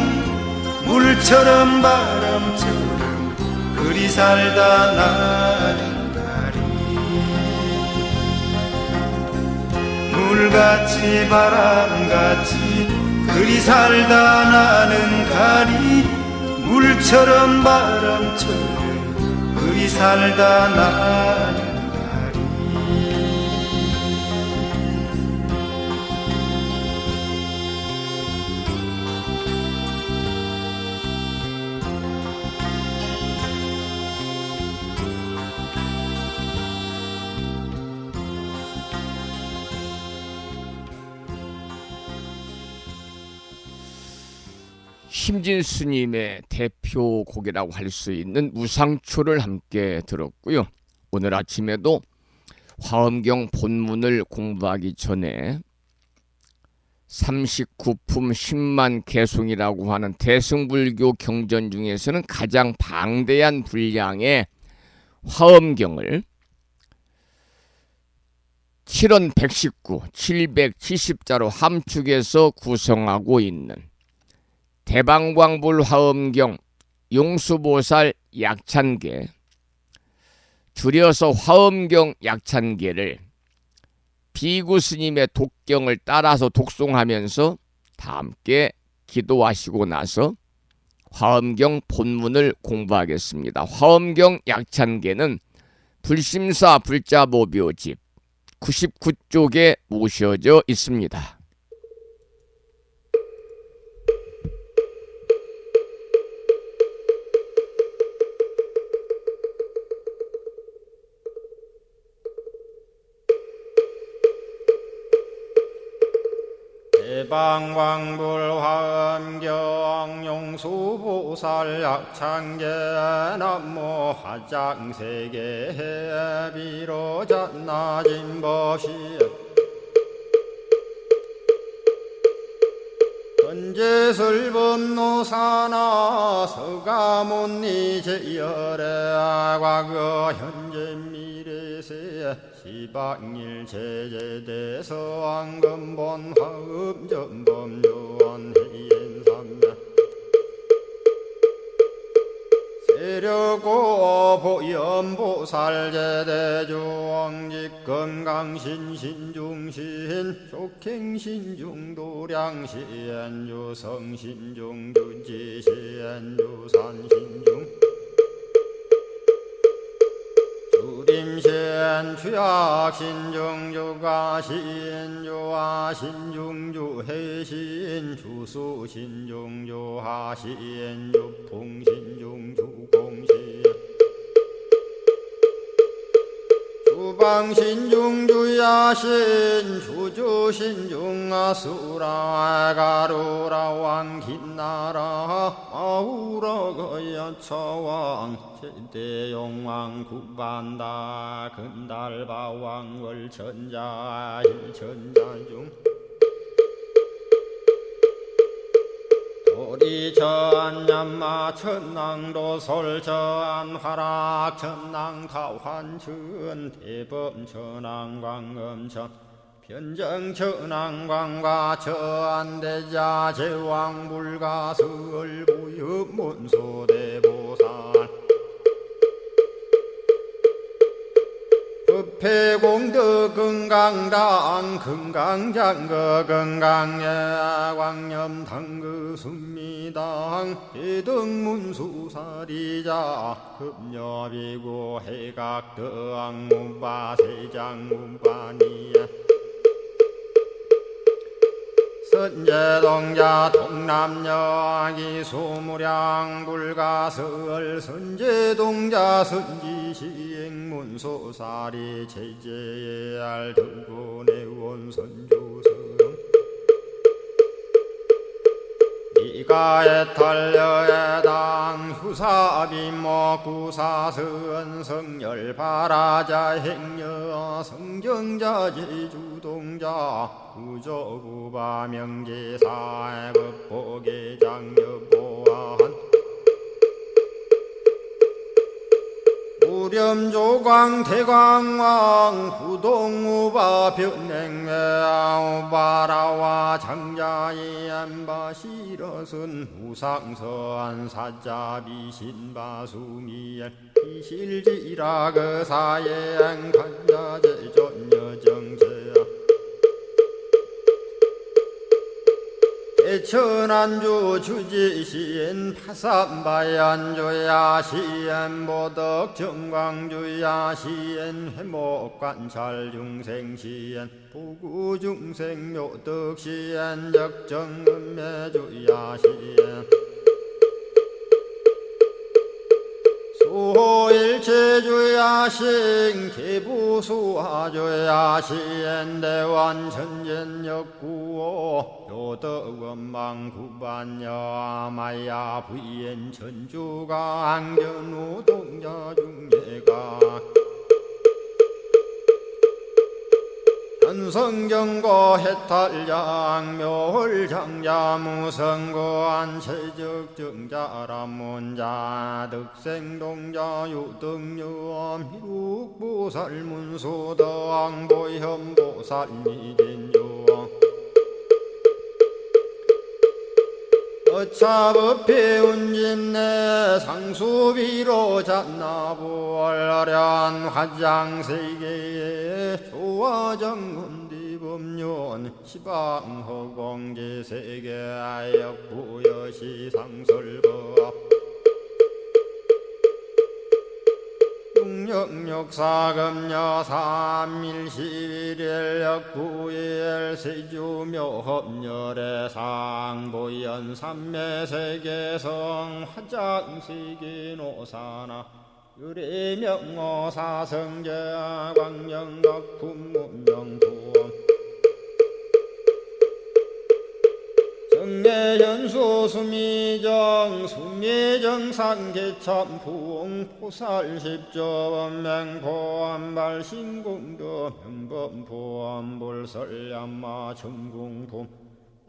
물처럼 바람처럼 그리 살다 나는 가리 물같이 바람같이 그리 살다 나는 가리 물처럼 바람처럼 그리 살다 나는 심진스님의 대표곡이라고 할 수 있는 무상초를 함께 들었고요. 오늘 아침에도 화엄경 본문을 공부하기 전에 39품 10만 개송이라고 하는 대승불교 경전 중에서는 가장 방대한 분량의 화엄경을 7원 119, 770자로 함축해서 구성하고 있는 대방광불 화엄경 용수보살 약찬계, 줄여서 화엄경 약찬계를 비구스님의 독경을 따라서 독송하면서 다 함께 기도하시고 나서 화엄경 본문을 공부하겠습니다. 화엄경 약찬계는 불심사 불자보묘집 99쪽에 모셔져 있습니다. 대방광불 화엄경 용수보살 약찬계 남모 화장세계 비로잣나진 법시 전제설법노사나 서가몬니 제열의 과거 현재 미래세 시방일 제제대서 왕금본 화음전범 요한해인삼매 괴력고 보현보살제대주왕직 건강신신중신 족행신중도량시엔주성신중주지시엔주산신중 주림신 주약신 중주가신 주하신 중주해신 주수신 중주하신 주풍신 중주공신 주방신 중주야신 주주신 중아수라 가루라 왕긴나라 마우라 거야차왕 제대용왕 구반다 근달바왕 월천자 일천자중 도리천 얀마 천낭도 솔천 화락 천낭 타환천 대범 천왕 광음천 변정 천왕 광과 천대자 제왕 불가설 부유 문소대보살 법회공덕 건강당 건강장거 건강예 광염당그 순미당 해등문수사리자 급여비고 해각덕 문바세장 문바니야 선제동자 동남여기 소무량 불가설 선제동자 선지시행문소사리 제제알 등군의원 선주성 이가에 탈려에당 후사비모 구사선 성열 바라자 행여 성정자 제주동자 구조구바 명제사 법보계 장여보한 우렴조광 대광왕 부동우바 변행매우바라와 장자이 안바시러선 우상서안 사자비 신바수미엘 이실지라 그사예 안간자제 전여정제야 대천안주 주지시엔 파산바얀주야 시엔 보덕 정광주야 시엔 회목관찰 중생시엔 부구중생 묘덕시엔 적정음매주야 시엔 수호일체주야신 개부수하주야신 대완천전역구호 요덕원망구반여마야 부인 천주가 안견우 동자중예가 현성경고 해탈장 묘홀장자 무성고안 체적정자람문자 득생동자 유등유엄 희룩보살문소덕보현보살 미진유엄 어차법회 운진내 상수비로 잔나부얼련 화장세계에 조화정문디법륜 시방허공제세계아역부여시상설법 육력사금여 삼일시일역부일 세주묘협열의 상보연 삼매세계성 화장시기노사나 유리명어사성제 광영각품문명부엄 정례현수 수미정 수미정상계참풍 포살십조범맹포암발 신공도 명범포암불설야마 천궁품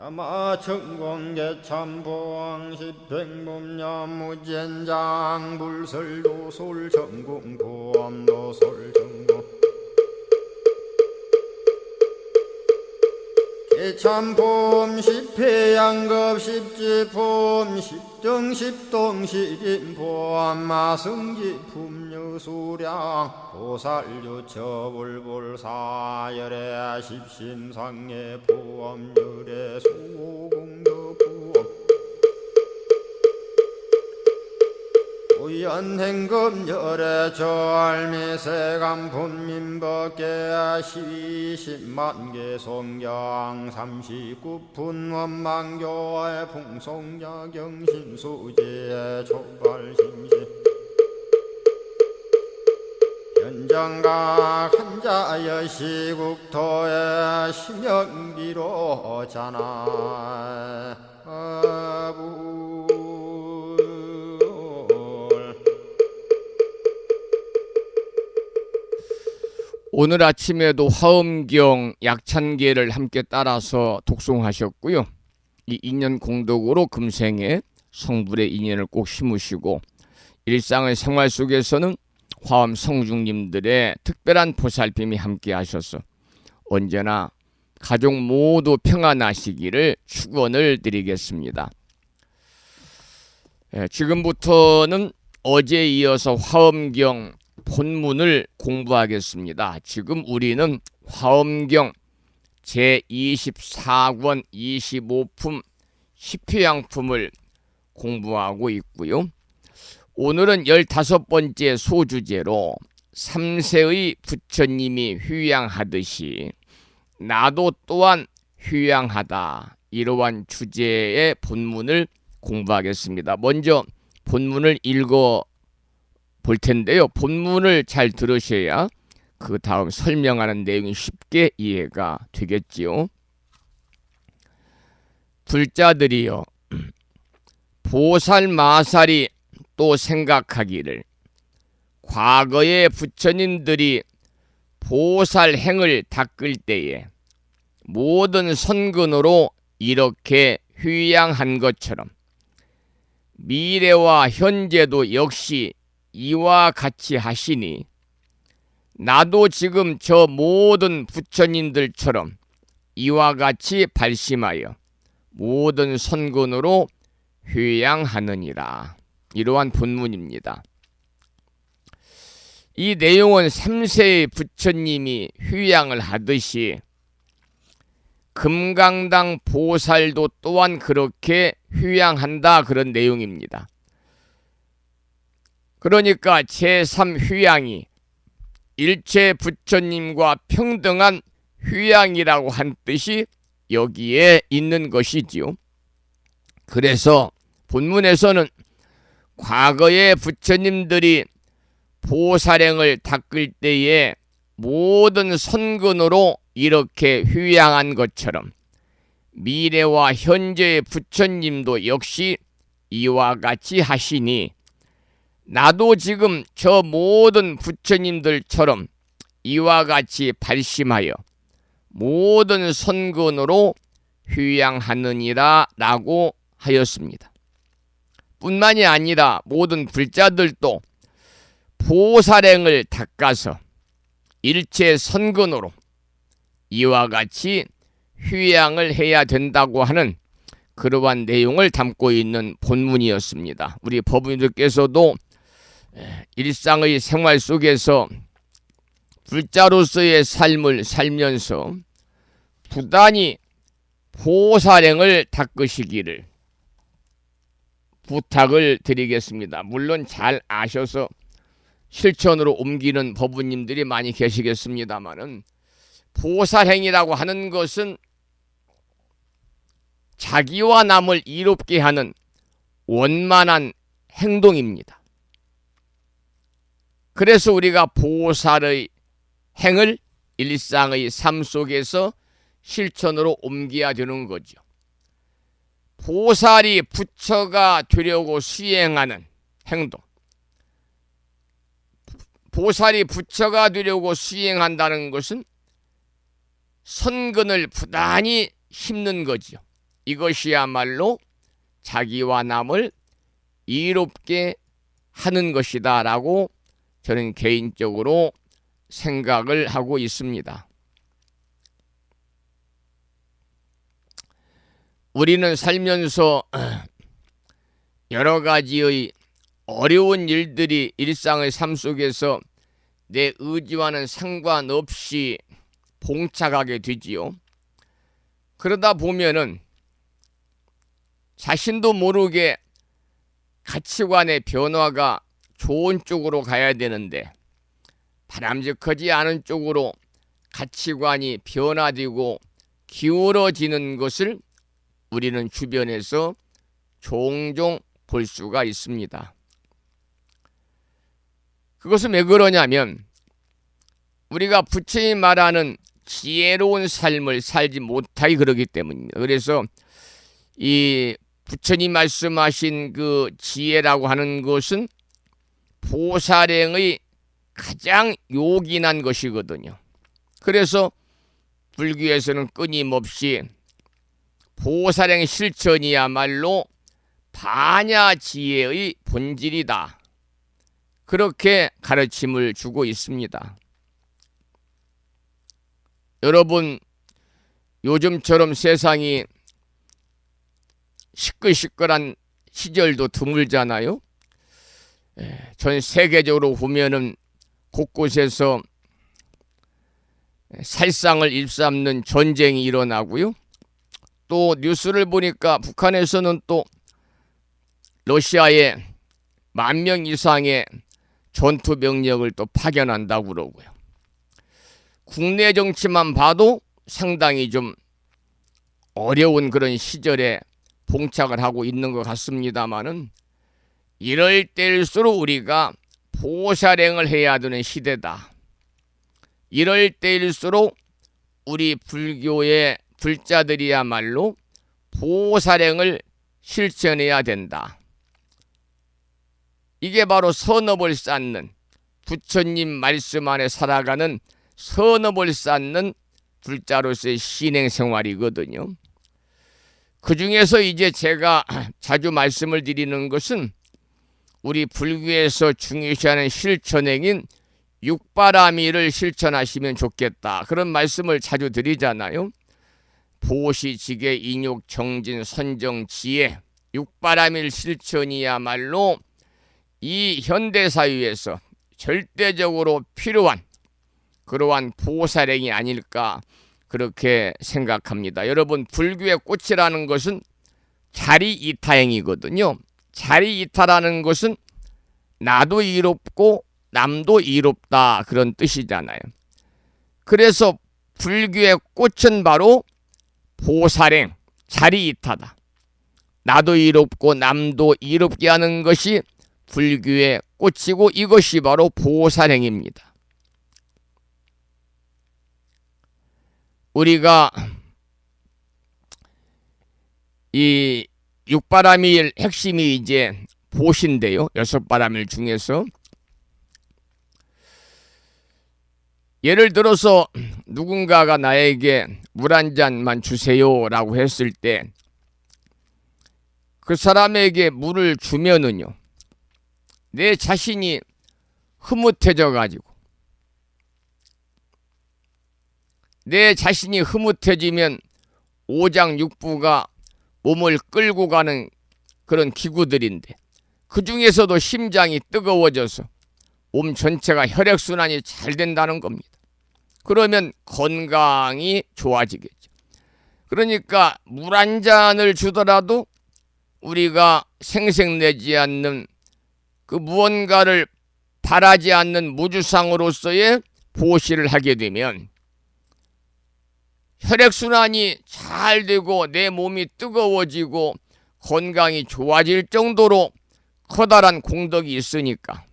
야마천공계참포항 십행범야무젠장 불설도솔 천궁포암도솔 천궁 예참봄 십회양급 십지품 십정십동 십인포 마승지 품유수량 보살유처불불 사열의 십심상의 보험률의 수공덕부엄 우연행금열의 절미세감 분민법계 12십만개 송경 39분 원망교의 풍송야경신수지의 촉발심시 현정각 한자여 시국토의 심영기로 자나 오늘 아침에도 화엄경 약찬계를 함께 따라서 독송하셨고요. 이 인연 공덕으로 금생에 성불의 인연을 꼭 심으시고 일상의 생활 속에서는 화엄 성중님들의 특별한 보살핌이 함께 하셔서 언제나 가족 모두 평안하시기를 축원을 드리겠습니다. 지금부터는 어제에 이어서 화엄경 본문을 공부하겠습니다. 지금 우리는 화엄경 제24권 25품 10회양품을 공부하고 있고요. 오늘은 15번째 소주제로 3세의 부처님이 휴양하듯이 나도 또한 휴양하다, 이러한 주제의 본문을 공부하겠습니다. 먼저 본문을 읽어 볼 텐데요. 본문을 잘 들으셔야 그 다음 설명하는 내용이 쉽게 이해가 되겠지요. 불자들이여, 보살마살이 또 생각하기를 과거의 부처님들이 보살행을 닦을 때에 모든 선근으로 이렇게 휴양한 것처럼 미래와 현재도 역시 이와 같이 하시니 나도 지금 저 모든 부처님들처럼 이와 같이 발심하여 모든 선근으로 휴양하느니라. 이러한 본문입니다. 이 내용은 3세의 부처님이 휴양을 하듯이 금강당 보살도 또한 그렇게 휴양한다, 그런 내용입니다. 그러니까 제3휴양이 일체 부처님과 평등한 휴양이라고 한 뜻이 여기에 있는 것이지요. 그래서 본문에서는 과거의 부처님들이 보살행을 닦을 때에 모든 선근으로 이렇게 휴양한 것처럼 미래와 현재의 부처님도 역시 이와 같이 하시니 나도 지금 저 모든 부처님들처럼 이와 같이 발심하여 모든 선근으로 휴양하느니라 라고 하였습니다. 뿐만이 아니라 모든 불자들도 보살행을 닦아서 일체 선근으로 이와 같이 휴양을 해야 된다고 하는 그러한 내용을 담고 있는 본문이었습니다. 우리 법인들께서도 일상의 생활 속에서 불자로서의 삶을 살면서 부단히 보살행을 닦으시기를 부탁을 드리겠습니다. 물론 잘 아셔서 실천으로 옮기는 법부님들이 많이 계시겠습니다만은 보살행이라고 하는 것은 자기와 남을 이롭게 하는 원만한 행동입니다. 그래서 우리가 보살의 행을 일상의 삶 속에서 실천으로 옮겨야 되는 거죠. 보살이 부처가 되려고 수행하는 행동, 보살이 부처가 되려고 수행한다는 것은 선근을 부단히 심는 거죠. 이것이야말로 자기와 남을 이롭게 하는 것이다 라고 저는 개인적으로 생각을 하고 있습니다. 우리는 살면서 여러 가지의 어려운 일들이 일상의 삶 속에서 내 의지와는 상관없이 봉착하게 되지요. 그러다 보면은 자신도 모르게 가치관의 변화가 좋은 쪽으로 가야 되는데 바람직하지 않은 쪽으로 가치관이 변화되고 기울어지는 것을 우리는 주변에서 종종 볼 수가 있습니다. 그것은 왜 그러냐면 우리가 부처님이 말하는 지혜로운 삶을 살지 못하기 그러기 때문입니다. 그래서 이 부처님 말씀하신 그 지혜라고 하는 것은 보살행의 가장 요긴한 것이거든요. 그래서 불교에서는 끊임없이 보살행 실천이야말로 반야지혜의 본질이다, 그렇게 가르침을 주고 있습니다. 여러분, 요즘처럼 세상이 시끌시끌한 시절도 드물잖아요. 전 세계적으로 보면은 곳곳에서 살상을 일삼는 전쟁이 일어나고요. 또 뉴스를 보니까 북한에서는 또 러시아에 10,000명 이상의 전투 병력을 또 파견한다고 그러고요. 국내 정치만 봐도 상당히 좀 어려운 그런 시절에 봉착을 하고 있는 것 같습니다만은 이럴 때일수록 우리가 보살행을 해야 되는 시대다. 이럴 때일수록 우리 불교의 불자들이야말로 보살행을 실천해야 된다. 이게 바로 선업을 쌓는, 부처님 말씀 안에 살아가는 선업을 쌓는 불자로서의 신행생활이거든요. 그 중에서 이제 제가 자주 말씀을 드리는 것은 우리 불교에서 중요시하는 실천행인 육바라미를 실천하시면 좋겠다, 그런 말씀을 자주 드리잖아요. 보시, 지계, 인욕, 정진, 선정, 지혜, 육바라밀 실천이야말로 이 현대사회에서 절대적으로 필요한 그러한 보살행이 아닐까, 그렇게 생각합니다. 여러분, 불교의 꽃이라는 것은 자리이타행이거든요. 자리이타라는 것은 나도 이롭고 남도 이롭다, 그런 뜻이잖아요. 그래서 불교의 꽃은 바로 보살행, 자리이타다. 나도 이롭고 남도 이롭게 하는 것이 불교의 꽃이고 이것이 바로 보살행입니다. 우리가 이 육바라밀 핵심이 이제 보신데요. 6바라밀 중에서 예를 들어서 누군가가 나에게 물 한 잔만 주세요라고 했을 때 그 사람에게 물을 주면은요, 내 자신이 흐뭇해져 가지고, 내 자신이 흐뭇해지면 오장육부가 몸을 끌고 가는 그런 기구들인데 그 중에서도 심장이 뜨거워져서 몸 전체가 혈액순환이 잘 된다는 겁니다. 그러면 건강이 좋아지겠죠. 그러니까 물 한 잔을 주더라도 우리가 생색내지 않는 그 무언가를 바라지 않는 무주상으로서의 보시를 하게 되면 혈액순환이 잘 되고 내 몸이 뜨거워지고 건강이 좋아질 정도로 커다란 공덕이 있으니까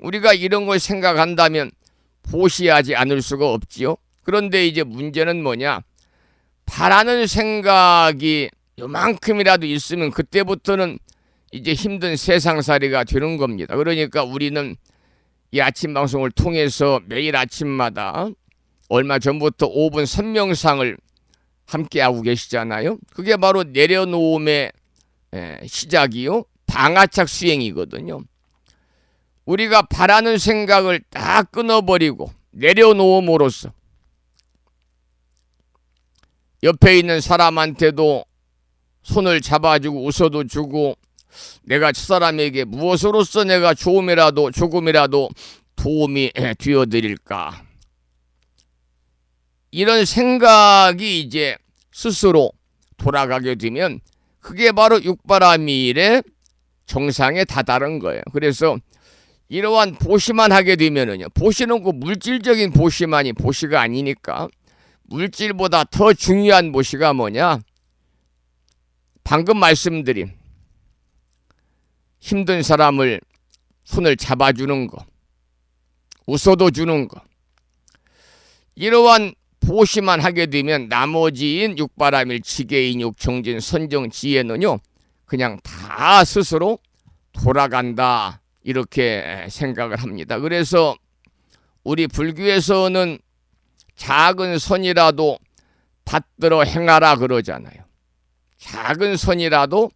우리가 이런 걸 생각한다면 보시하지 않을 수가 없지요. 그런데 이제 문제는 뭐냐? 바라는 생각이 요만큼이라도 있으면 그때부터는 이제 힘든 세상살이가 되는 겁니다. 그러니까 우리는 이 아침 방송을 통해서 매일 아침마다 얼마 전부터 5분 선명상을 함께하고 계시잖아요. 그게 바로 내려놓음의 시작이요, 방아착 수행이거든요. 우리가 바라는 생각을 다 끊어버리고 내려놓음으로써 옆에 있는 사람한테도 손을 잡아주고 웃어도 주고 내가 저 사람에게 무엇으로써 내가 조금이라도 도움이 되어드릴까, 이런 생각이 이제 스스로 돌아가게 되면 그게 바로 육바라밀의 정상에 다다른 거예요. 그래서 이러한 보시만 하게 되면은요, 보시는 그 물질적인 보시만이 보시가 아니니까 물질보다 더 중요한 보시가 뭐냐, 방금 말씀드린 힘든 사람을 손을 잡아주는 거, 웃어도 주는 거, 이러한 보시만 하게 되면 나머지인 육바라밀, 지계인육, 정진, 선정, 지혜는요 그냥 다 스스로 돌아간다, 이렇게 생각을 합니다. 그래서 우리 불교에서는 작은 선이라도 받들어 행하라 그러잖아요. 작은 선이라도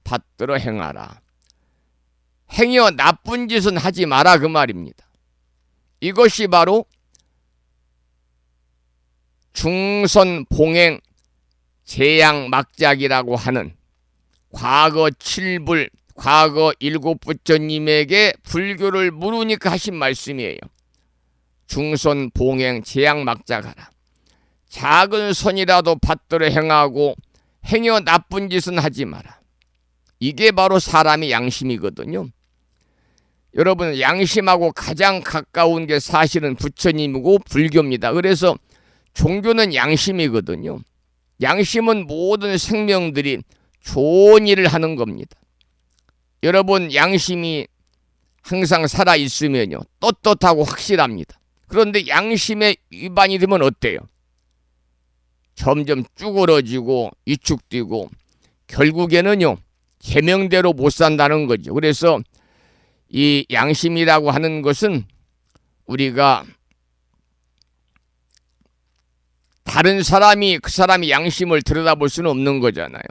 받들어 행하라. 행여 나쁜 짓은 하지 마라 그 말입니다. 이것이 바로 중선봉행 재양막작이라고 하는 과거 7불, 과거 7부처님에게 불교를 물으니까 하신 말씀이에요. 중선봉행 재양막작하라. 작은 선이라도 받들어 행하고 행여 나쁜 짓은 하지 마라. 이게 바로 사람의 양심이거든요. 여러분, 양심하고 가장 가까운 게 사실은 부처님이고 불교입니다. 그래서 종교는 양심이거든요. 양심은 모든 생명들이 좋은 일을 하는 겁니다. 여러분, 양심이 항상 살아있으면요 떳떳하고 확실합니다. 그런데 양심에 위반이 되면 어때요? 점점 쭈그러지고 위축되고 결국에는요 계명대로 못 산다는 거죠. 그래서 이 양심이라고 하는 것은 우리가 다른 사람이 그 사람의 양심을 들여다볼 수는 없는 거잖아요.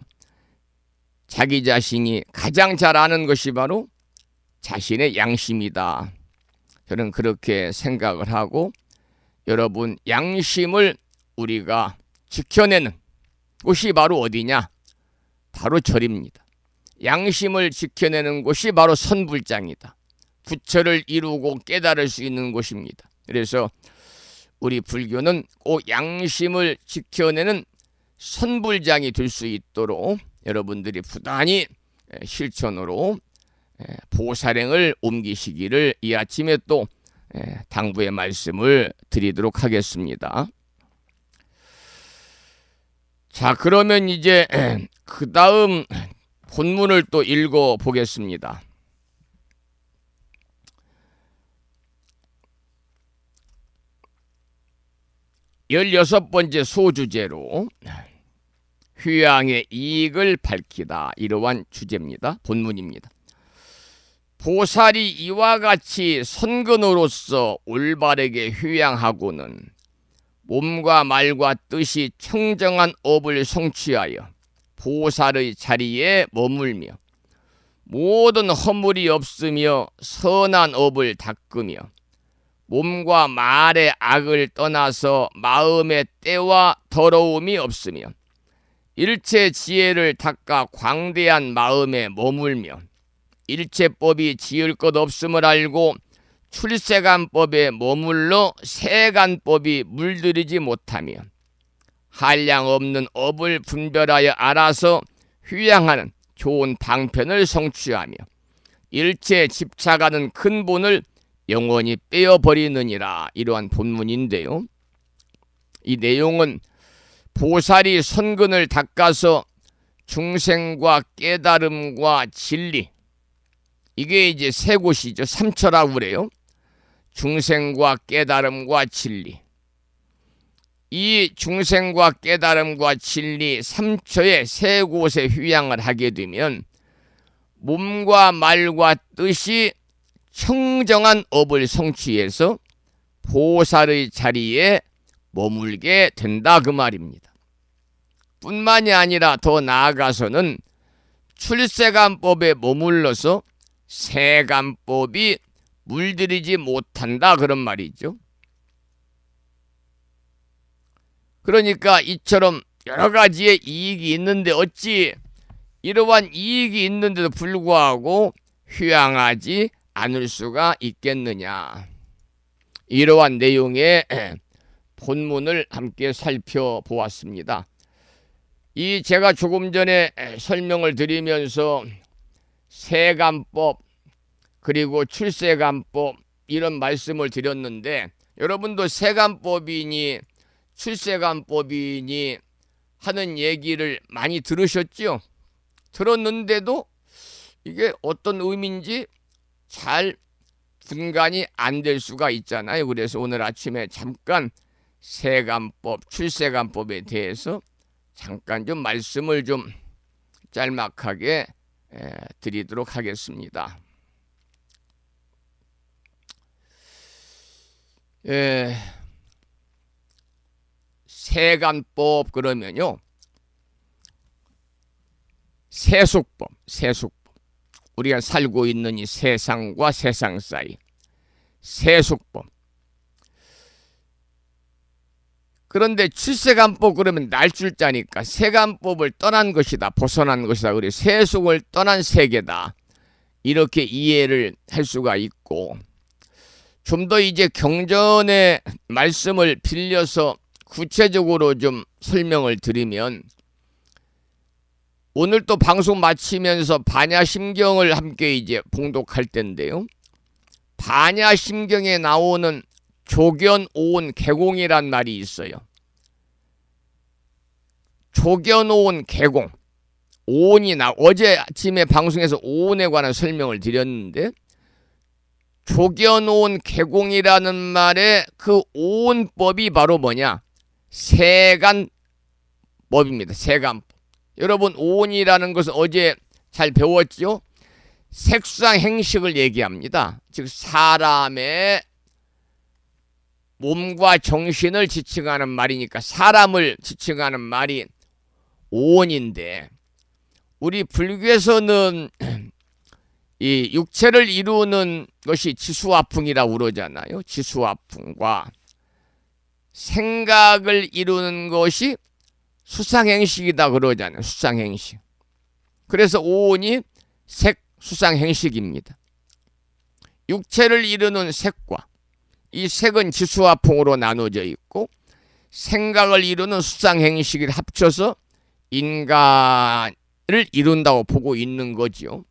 자기 자신이 가장 잘 아는 것이 바로 자신의 양심이다. 저는 그렇게 생각을 하고, 여러분, 양심을 우리가 지켜내는 곳이 바로 어디냐? 바로 절입니다. 양심을 지켜내는 곳이 바로 선불장이다. 부처를 이루고 깨달을 수 있는 곳입니다. 그래서 우리 불교는 꼭 양심을 지켜내는 선불장이 될 수 있도록 여러분들이 부단히 실천으로 보살행을 옮기시기를 이 아침에 또 당부의 말씀을 드리도록 하겠습니다. 자, 그러면 이제 그 다음 본문을 또 읽어 보겠습니다. 16번째 소주제로 휴양의 이익을 밝히다, 이러한 주제입니다. 본문입니다. 보살이 이와 같이 선근으로서 올바르게 휴양하고는 몸과 말과 뜻이 청정한 업을 성취하여 보살의 자리에 머물며 모든 허물이 없으며 선한 업을 닦으며 몸과 말의 악을 떠나서 마음의 때와 더러움이 없으며 일체 지혜를 닦아 광대한 마음에 머물며 일체법이 지을 것 없음을 알고 출세간법에 머물러 세간법이 물들이지 못하며 한량 없는 업을 분별하여 알아서 휴양하는 좋은 방편을 성취하며 일체 집착하는 근본을 영원히 빼어버리느니라, 이러한 본문인데요. 이 내용은 보살이 선근을 닦아서 중생과 깨달음과 진리, 이게 이제 세 곳이죠. 삼처라고 그래요. 중생과 깨달음과 진리. 이 중생과 깨달음과 진리 삼처의 세 곳에 휴양을 하게 되면 몸과 말과 뜻이 청정한 업을 성취해서 보살의 자리에 머물게 된다 그 말입니다. 뿐만이 아니라 더 나아가서는 출세간법에 머물러서 세간법이 물들이지 못한다 그런 말이죠. 그러니까 이처럼 여러 가지의 이익이 있는데 어찌 이러한 이익이 있는데도 불구하고 휴양하지 않을 수가 있겠느냐. 이러한 내용의 본문을 함께 살펴보았습니다. 이 제가 조금 전에 설명을 드리면서 세간법 그리고 출세간법 이런 말씀을 드렸는데, 여러분도 세간법이니 출세간법이니 하는 얘기를 많이 들으셨죠? 들었는데도 이게 어떤 의미인지 잘 분간이 안 될 수가 있잖아요. 그래서 오늘 아침에 잠깐 세간법, 출세간법에 대해서 잠깐 좀 말씀을 좀 짤막하게 드리도록 하겠습니다. 세간법 그러면요, 세속법, 우리가 살고 있는 이 세상과 세상 사이 세속법. 그런데 출세간법 그러면 날줄자니까 세간법을 떠난 것이다, 벗어난 것이다, 그리고 세속을 떠난 세계다, 이렇게 이해를 할 수가 있고, 좀 더 이제 경전의 말씀을 빌려서 구체적으로 좀 설명을 드리면, 오늘 또 방송 마치면서 반야심경을 함께 이제 봉독할 텐데요. 반야심경에 나오는 조견오온 개공이란 말이 있어요. 조견오온 개공. 오온이 어제 아침에 방송에서 오온에 관한 설명을 드렸는데, 조견오온 개공이라는 말의 그 오온법이 바로 뭐냐? 세간법입니다. 세간법. 여러분, 오온이라는 것은 어제 잘 배웠죠? 색수상 행식을 얘기합니다. 즉 사람의 몸과 정신을 지칭하는 말이니까 사람을 지칭하는 말이 오온인데, 우리 불교에서는 이 육체를 이루는 것이 지수화풍이라고 그러잖아요. 지수화풍과 생각을 이루는 것이 수상행식이다 그러잖아요. 수상행식. 그래서 오온이 색수상행식입니다. 육체를 이루는 색과 이 색은 지수화풍으로 나눠져 있고, 생각을 이루는 수상행식을 합쳐서 인간을 이룬다고 보고 있는 거죠.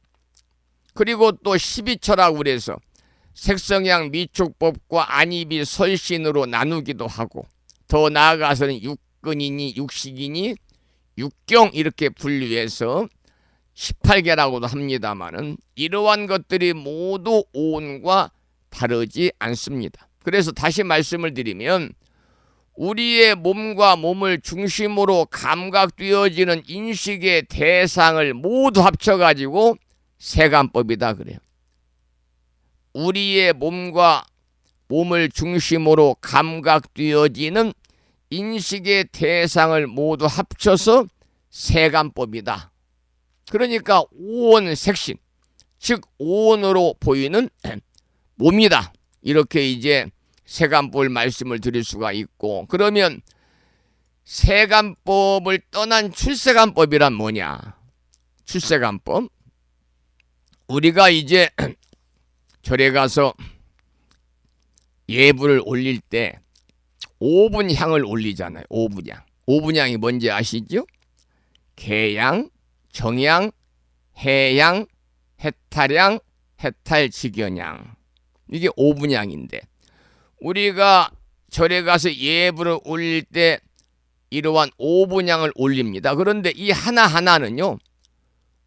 그리고 또 12처라고 그래서 색성향 미촉법과 안입이 설신으로 나누기도 하고, 더 나아가서는 육근이니 육식이니 육경 이렇게 분류해서 18개라고도 합니다만은, 이러한 것들이 모두 오온과 다르지 않습니다. 그래서 다시 말씀을 드리면, 우리의 몸과 몸을 중심으로 감각되어지는 인식의 대상을 모두 합쳐가지고 세간법이다 그래요. 우리의 몸과 몸을 중심으로 감각되어지는 인식의 대상을 모두 합쳐서 세간법이다. 그러니까 오온색신, 즉 오온으로 보이는 몸이다. 이렇게 이제 세간법을 말씀을 드릴 수가 있고, 그러면 세간법을 떠난 출세간법이란 뭐냐? 출세간법, 우리가 이제 절에 가서 예불을 올릴 때 5분 향을 올리잖아요. 5분 향. 5분 향이 뭔지 아시죠? 개향, 정향, 해향, 해탈향, 해탈직연향. 이게 5분 향인데, 우리가 절에 가서 예불을 올릴 때 이러한 5분 향을 올립니다. 그런데 이 하나하나는요,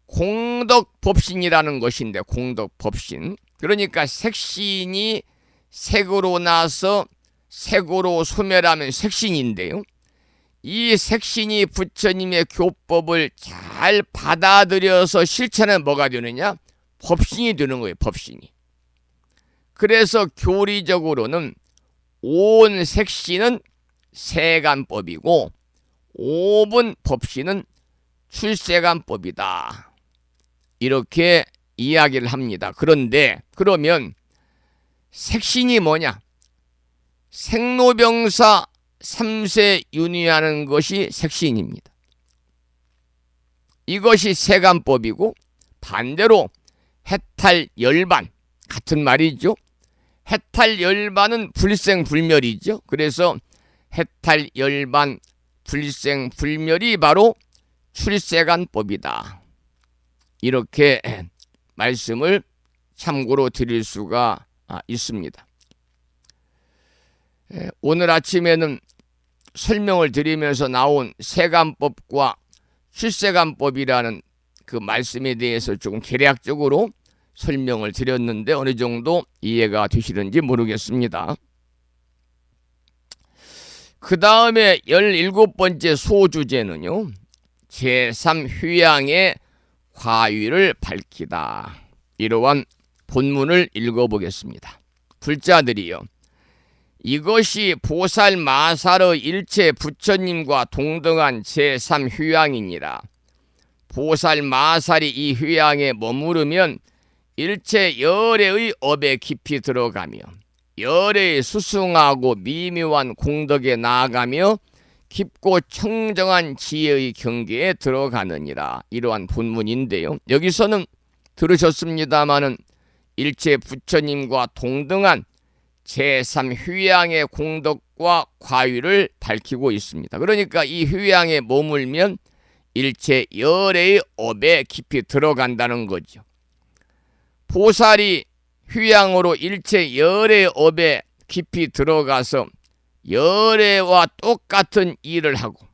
공덕법신이라는 것인데, 공덕법신. 그러니까 색신이 색으로 나서 색으로 소멸하면 색신인데요, 이 색신이 부처님의 교법을 잘 받아들여서 실천하면 뭐가 되느냐? 법신이 되는 거예요. 법신이. 그래서 교리적으로는 온 색신은 세간법이고 5분 법신은 출세간법이다. 이렇게 이야기를 합니다. 그런데 그러면 색신이 뭐냐? 생로병사 3세 윤회하는 것이 색신입니다. 이것이 세간법이고 반대로 해탈열반 같은 말이죠. 해탈열반은 불생불멸이죠. 그래서 해탈열반 불생불멸이 바로 출세간법이다. 이렇게 말씀을 참고로 드릴 수가 있습니다. 오늘 아침에는 설명을 드리면서 나온 세간법과 출세간법이라는 그 말씀에 대해서 조금 개략적으로 설명을 드렸는데 어느 정도 이해가 되시는지 모르겠습니다. 그 다음에 17번째 소주제는요, 제3휴양의 과위를 밝히다. 이러한 본문을 읽어보겠습니다. 불자들이여, 이것이 보살 마살의 일체 부처님과 동등한 제3휴양이니라. 보살 마살이 이 휴양에 머무르면 일체 열애의 업에 깊이 들어가며 열애의 수승하고 미묘한 공덕에 나아가며 깊고 청정한 지혜의 경계에 들어가느니라. 이러한 본문인데요. 여기서는 들으셨습니다마는 일체 부처님과 동등한 제3휴양의 공덕과 과위를 밝히고 있습니다. 그러니까 이 휴양에 머물면 일체 열애의 업에 깊이 들어간다는 거죠. 보살이 휴양으로 일체 열애의 업에 깊이 들어가서 열애와 똑같은 일을 하고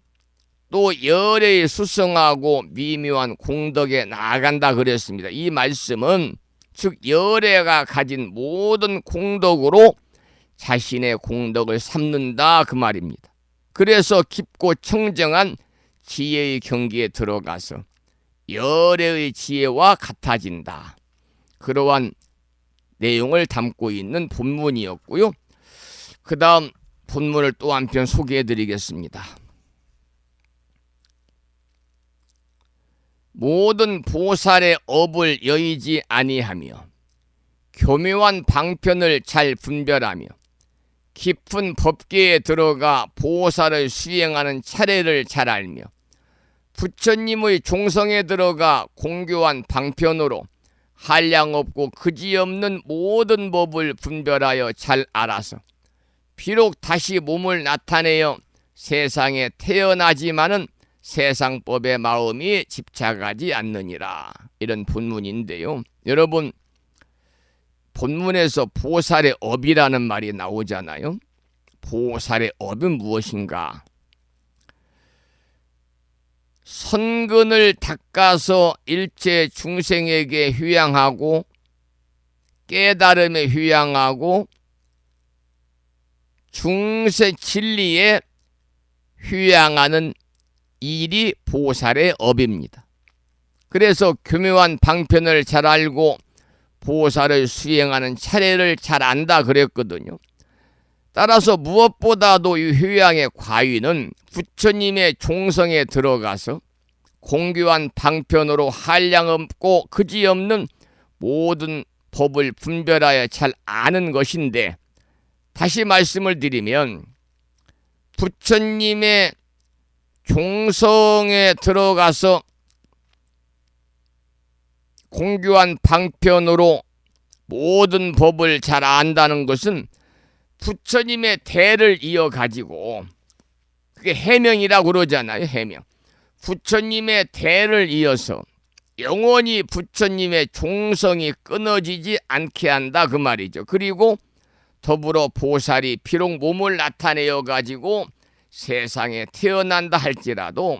또 열애에 수승하고 미묘한 공덕에 나아간다 그랬습니다. 이 말씀은 즉 열애가 가진 모든 공덕으로 자신의 공덕을 삼는다 그 말입니다. 그래서 깊고 청정한 지혜의 경계에 들어가서 열애의 지혜와 같아진다. 그러한 내용을 담고 있는 본문이었고요. 그 다음 본문을 또 한편 소개해 드리겠습니다. 모든 보살의 업을 여의지 아니하며 교묘한 방편을 잘 분별하며 깊은 법계에 들어가 보살을 수행하는 차례를 잘 알며 부처님의 종성에 들어가 공교한 방편으로 한량없고 그지없는 모든 법을 분별하여 잘 알아서 비록 다시 몸을 나타내어 세상에 태어나지만은 세상법에 마음이 집착하지 않느니라. 이런 본문인데요. 여러분, 본문에서 보살의 업이라는 말이 나오잖아요. 보살의 업은 무엇인가? 선근을 닦아서 일체 중생에게 휴양하고 깨달음에 휴양하고 중세 진리에 휴양하는 일이 보살의 업입니다. 그래서 교묘한 방편을 잘 알고 보살을 수행하는 차례를 잘 안다 그랬거든요. 따라서 무엇보다도 이 휴양의 과위는 부처님의 종성에 들어가서 공교한 방편으로 한량없고 그지없는 모든 법을 분별하여 잘 아는 것인데, 다시 말씀을 드리면 부처님의 종성에 들어가서 공교한 방편으로 모든 법을 잘 안다는 것은 부처님의 대를 이어가지고, 그게 해명이라고 그러잖아요. 해명. 부처님의 대를 이어서 영원히 부처님의 종성이 끊어지지 않게 한다 그 말이죠. 그리고 더불어 보살이 비록 몸을 나타내어 가지고 세상에 태어난다 할지라도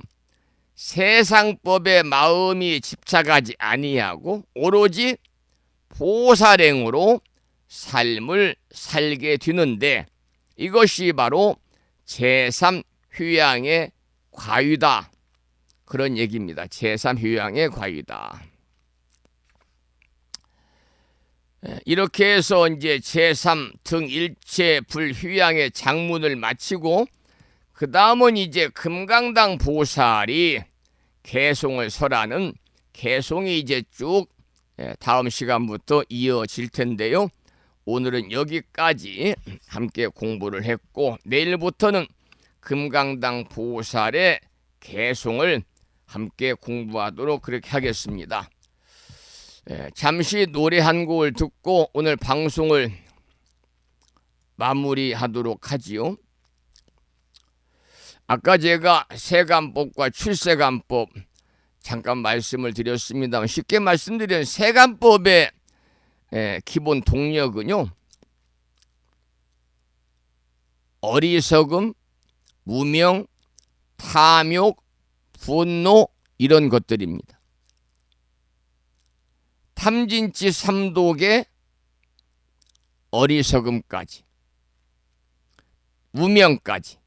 세상법에 마음이 집착하지 아니하고 오로지 보살행으로 삶을 살게 되는데, 이것이 바로 제3휴양의 과위다. 그런 얘기입니다. 제3휴양의 과위다. 이렇게 해서 이제 제3 등 일체 불휴양의 장문을 마치고, 그 다음은 이제 금강당 보살이 개송을 설하는 개송이 이제 쭉 다음 시간부터 이어질 텐데요. 오늘은 여기까지 함께 공부를 했고, 내일부터는 금강당 보살의 개송을 함께 공부하도록 그렇게 하겠습니다. 잠시 노래 한 곡을 듣고 오늘 방송을 마무리하도록 하지요. 아까 제가 세간법과 출세간법 잠깐 말씀을 드렸습니다. 쉽게 말씀드리면 세간법의 기본 동력은요, 어리석음, 무명, 탐욕, 분노 이런 것들입니다. 탐진치 삼독의 어리석음까지, 무명까지,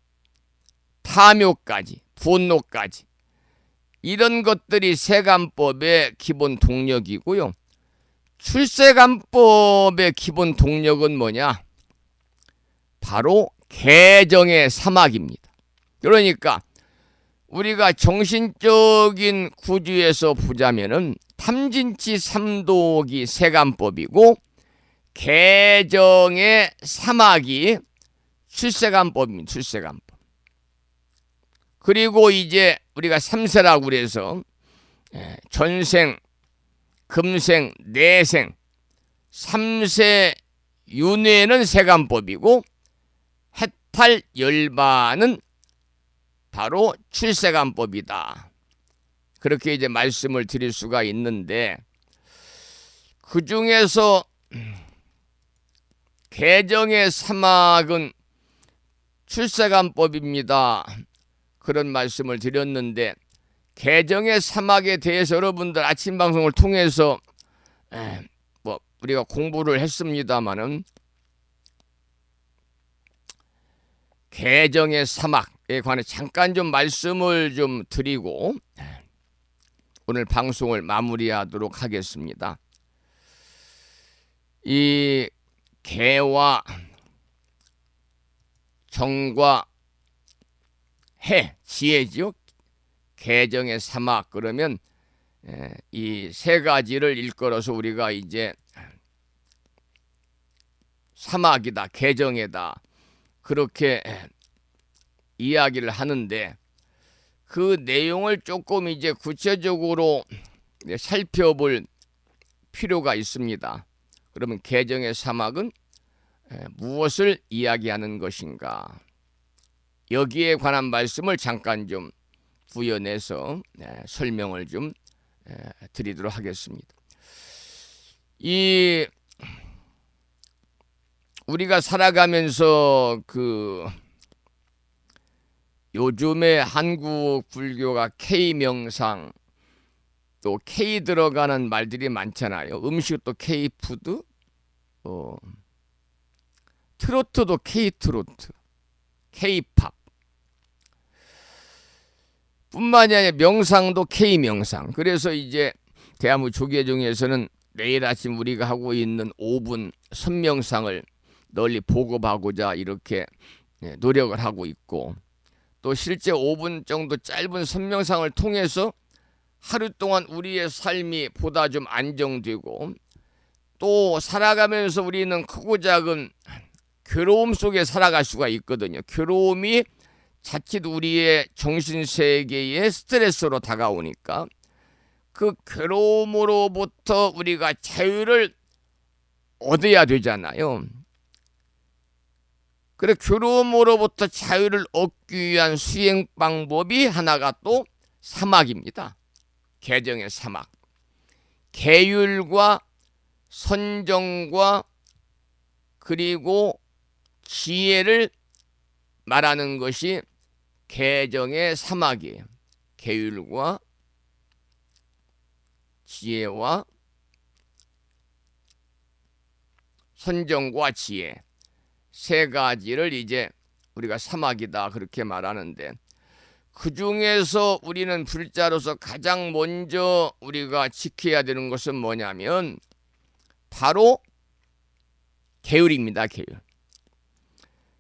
탐욕까지, 분노까지 이런 것들이 세간법의 기본 동력이고요. 출세간법의 기본 동력은 뭐냐? 바로 개정의 사막입니다. 그러니까 우리가 정신적인 구주에서 보자면은 탐진치 삼독이 세간법이고 개정의 사막이 출세간법입니다. 출세간법. 그리고 이제 우리가 삼세라고 그래서 전생, 금생, 내생, 삼세 윤회는 세간법이고 해탈 열반은 바로 출세간법이다. 그렇게 이제 말씀을 드릴 수가 있는데, 그 중에서 개정의 사막은 출세간법입니다. 그런 말씀을 드렸는데, 개정의 사막에 대해서 여러분들 아침 방송을 통해서 우리가 공부를 했습니다마는, 개정의 사막에 관해 잠깐 좀 말씀을 좀 드리고 오늘 방송을 마무리하도록 하겠습니다. 이 개와 정과 해, 지혜지요. 개정의 사막 그러면 이 세 가지를 일컬어서 우리가 이제 사막이다, 개정이다 그렇게 이야기를 하는데, 그 내용을 조금 이제 구체적으로 살펴볼 필요가 있습니다. 그러면 개정의 사막은 무엇을 이야기하는 것인가? 여기에 관한 말씀을 잠깐 좀 부연해서 설명을 좀 드리도록 하겠습니다. 이 우리가 살아가면서 요즘에 한국 불교가 K명상 또 K 들어가는 말들이 많잖아요. 음식도 K푸드, 트로트도 K트로트, K팝 뿐만이 아니라 명상도 K명상. 그래서 이제 대한민국 조계종에서는 매일 아침 우리가 하고 있는 5분 선명상을 널리 보급하고자 이렇게 노력을 하고 있고, 또 실제 5분 정도 짧은 선명상을 통해서 하루 동안 우리의 삶이 보다 좀 안정되고, 또 살아가면서 우리는 크고 작은 괴로움 속에 살아갈 수가 있거든요. 괴로움이 자칫 우리의 정신세계의 스트레스로 다가오니까 그 괴로움으로부터 우리가 자유를 얻어야 되잖아요. 그래, 괴로움으로부터 자유를 얻기 위한 수행 방법이 하나가 또 사막입니다. 개정의 사막. 계율과 선정과 그리고 지혜를 말하는 것이 개정의 사막이에요. 계율과 지혜와 선정과 지혜 세 가지를 이제 우리가 사막이다 그렇게 말하는데, 그 중에서 우리는 불자로서 가장 먼저 우리가 지켜야 되는 것은 뭐냐면 바로 계율입니다. 계율.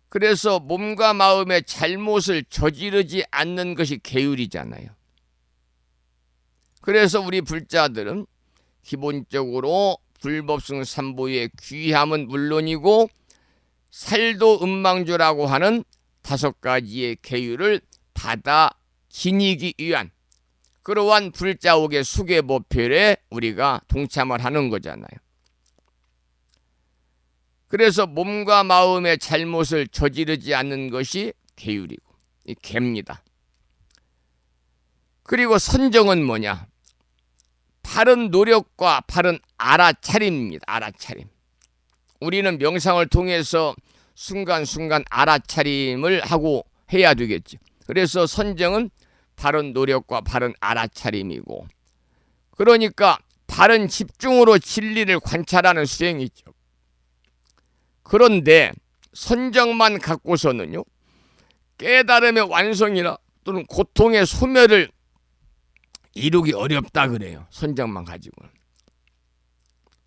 그래서 몸과 마음의 잘못을 저지르지 않는 것이 계율이잖아요. 그래서 우리 불자들은 기본적으로 불법승 삼보의 귀함은 물론이고 살도 음망조라고 하는 5가지의 계율을 받아 지니기 위한 그러한 불자옥의 수계보편에 우리가 동참을 하는 거잖아요. 그래서 몸과 마음의 잘못을 저지르지 않는 것이 계율이고 이 계입니다. 그리고 선정은 뭐냐? 바른 노력과 바른 알아차림입니다. 알아차림. 우리는 명상을 통해서 순간순간 알아차림을 하고 해야 되겠죠. 그래서 선정은 바른 노력과 바른 알아차림이고, 그러니까 바른 집중으로 진리를 관찰하는 수행이죠. 그런데 선정만 갖고서는요, 깨달음의 완성이나 또는 고통의 소멸을 이루기 어렵다 그래요. 선정만 가지고는.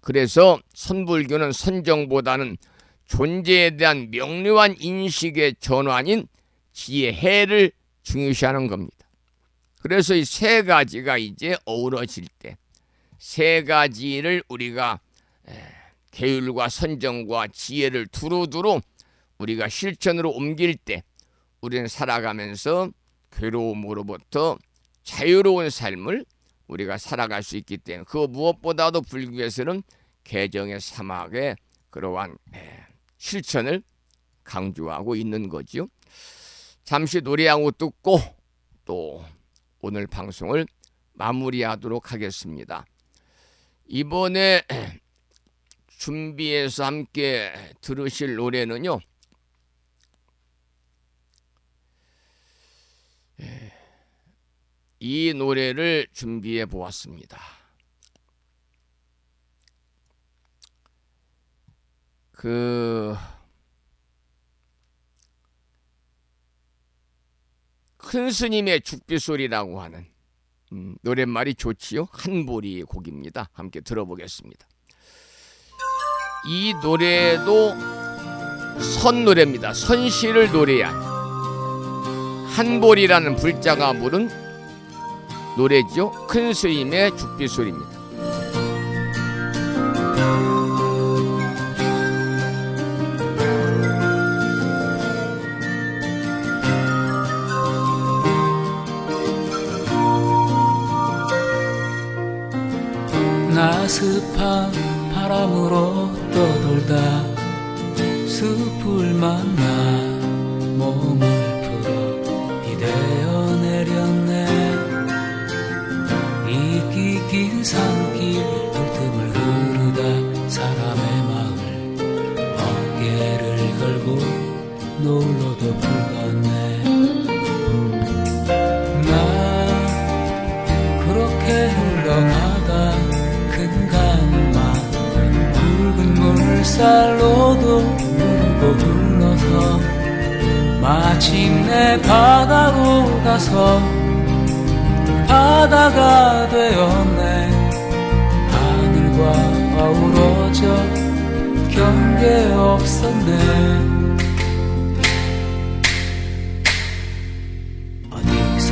그래서 선불교는 선정보다는 존재에 대한 명료한 인식의 전환인 지혜를 중요시하는 겁니다. 그래서 이 세 가지가 이제 어우러질 때, 세 가지를 우리가 계율과 선정과 지혜를 두루두루 우리가 실천으로 옮길 때 우리는 살아가면서 괴로움으로부터 자유로운 삶을 우리가 살아갈 수 있기 때문에, 그 무엇보다도 불교에서는 개정의 사막의 그러한 실천을 강조하고 있는 거죠. 잠시 노래 한 곡 듣고 또 오늘 방송을 마무리하도록 하겠습니다. 이번에 준비해서 함께 들으실 노래는요, 이 노래를 준비해 보았습니다. 큰 스님의 죽비소리라고 하는 노랫말이 좋지요. 한보리 곡입니다. 함께 들어보겠습니다. 이 노래도 선노래입니다. 선시를 노래한 한보리라는 불자가 부른 노래죠. 큰 스님의 죽비소리입니다. 나습한 바람으로 떠돌다 숲을 만나 몸을 풀어 기대어 내렸네. 이 긴 산길 틈을 흐르다 사람의 마을 어깨를 걸고 놀러도 불렀네. 나 그렇게 흘러가다 큰 강만 붉은 물살로도 흐르고 흘러서 마침내 바다로 가서 바다가 되었네. 하늘과 어우러져 경계 없었네. 어디서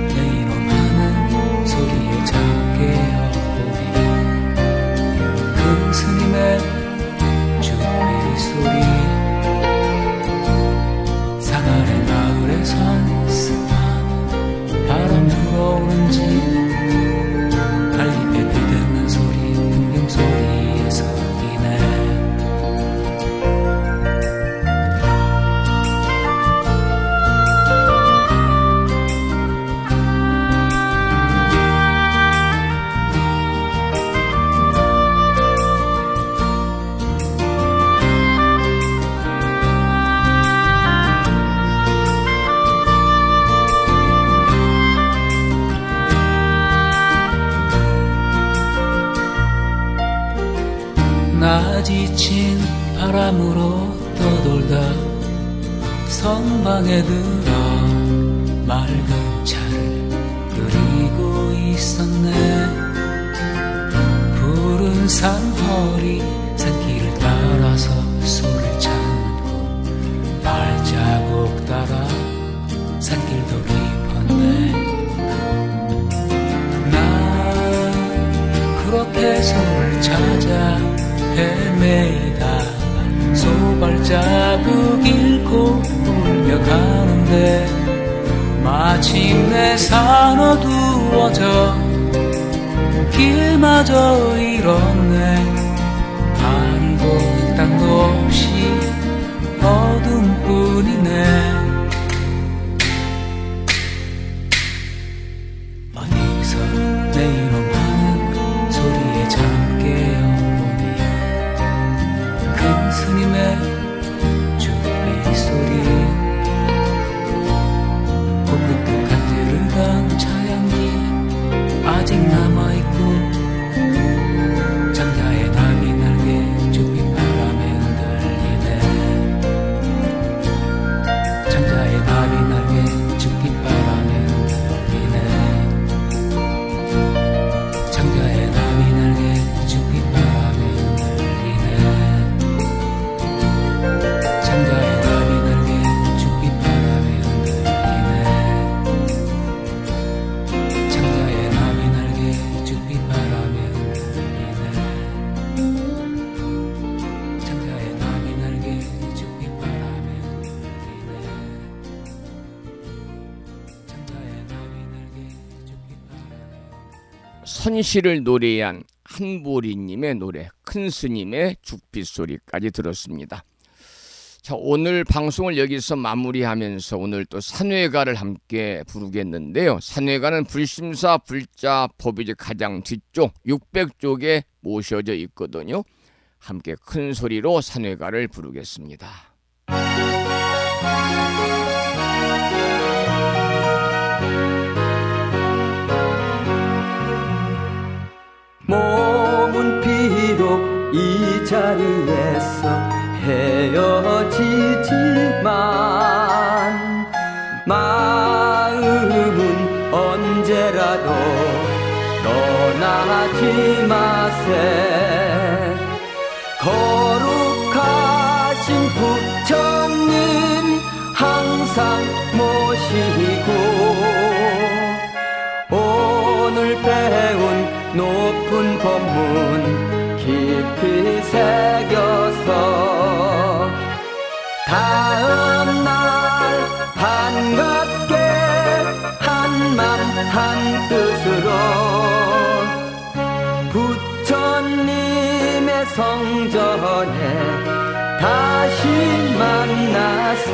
내 이름 하는 소리에 잠깨어보니 큰 스님의 죽비 소리. 사나의 마을에 선스만 바람 불어오는지 갈리배 들듣는 소리 풍경 소리에 섞이네. 나 지친 바람으로 떠돌다 성방에 들어 맑은 차를 끓이고 있었네. 푸른 산허리 산길을 따라서 소를 찾고 발자국 따라 산길도 깊었네. 나 그렇게 소를 찾아 헤매이다 소발자국 잃고 울며 가는데 마침내 산 어두운 어두워져 길마저 잃었네. 하늘도 땅도 없이 어둠뿐이네. 어디서 내 이름하는 소리에 잠 깨어보니 큰 스님의 주비 소리, 코끝도 간지르던 차향기 아직 남아있고 장자의 나비 날개 쭈빗바람에 흔들리네. 장자의 나비 날개 쭈빗바람에 흔들리네. 장자의 나비 날개 쭈빗바람에 흔들리네. 장자의 나비 날개 쭈빗바람에 흔들리네. 장자의 나비 날개 쭈빗바람에 흔들리네. 장자의 나비 날개 쭈빗바람에 흔들리네. 장자의 나비 날개 쭈빗바람에. 선시를 노래한 한보리님의 노래 큰 스님의 죽빛 소리까지 들었습니다. 자, 오늘 방송을 여기서 마무리하면서 오늘 또 산회가를 함께 부르겠는데요. 산회가는 불심사 불자 법위제 가장 뒤쪽 600쪽에 모셔져 있거든요. 함께 큰 소리로 산회가를 부르겠습니다. 몸은 비록 이 자리에서 헤어지지만 마음은 언제라도 떠나지 마세. 거룩하신 부처님 항상 모시고 오늘 배운 높은 법문 깊이 새겨서 다음날 반갑게 한맘 한뜻으로 부처님의 성전에 다시 만나세.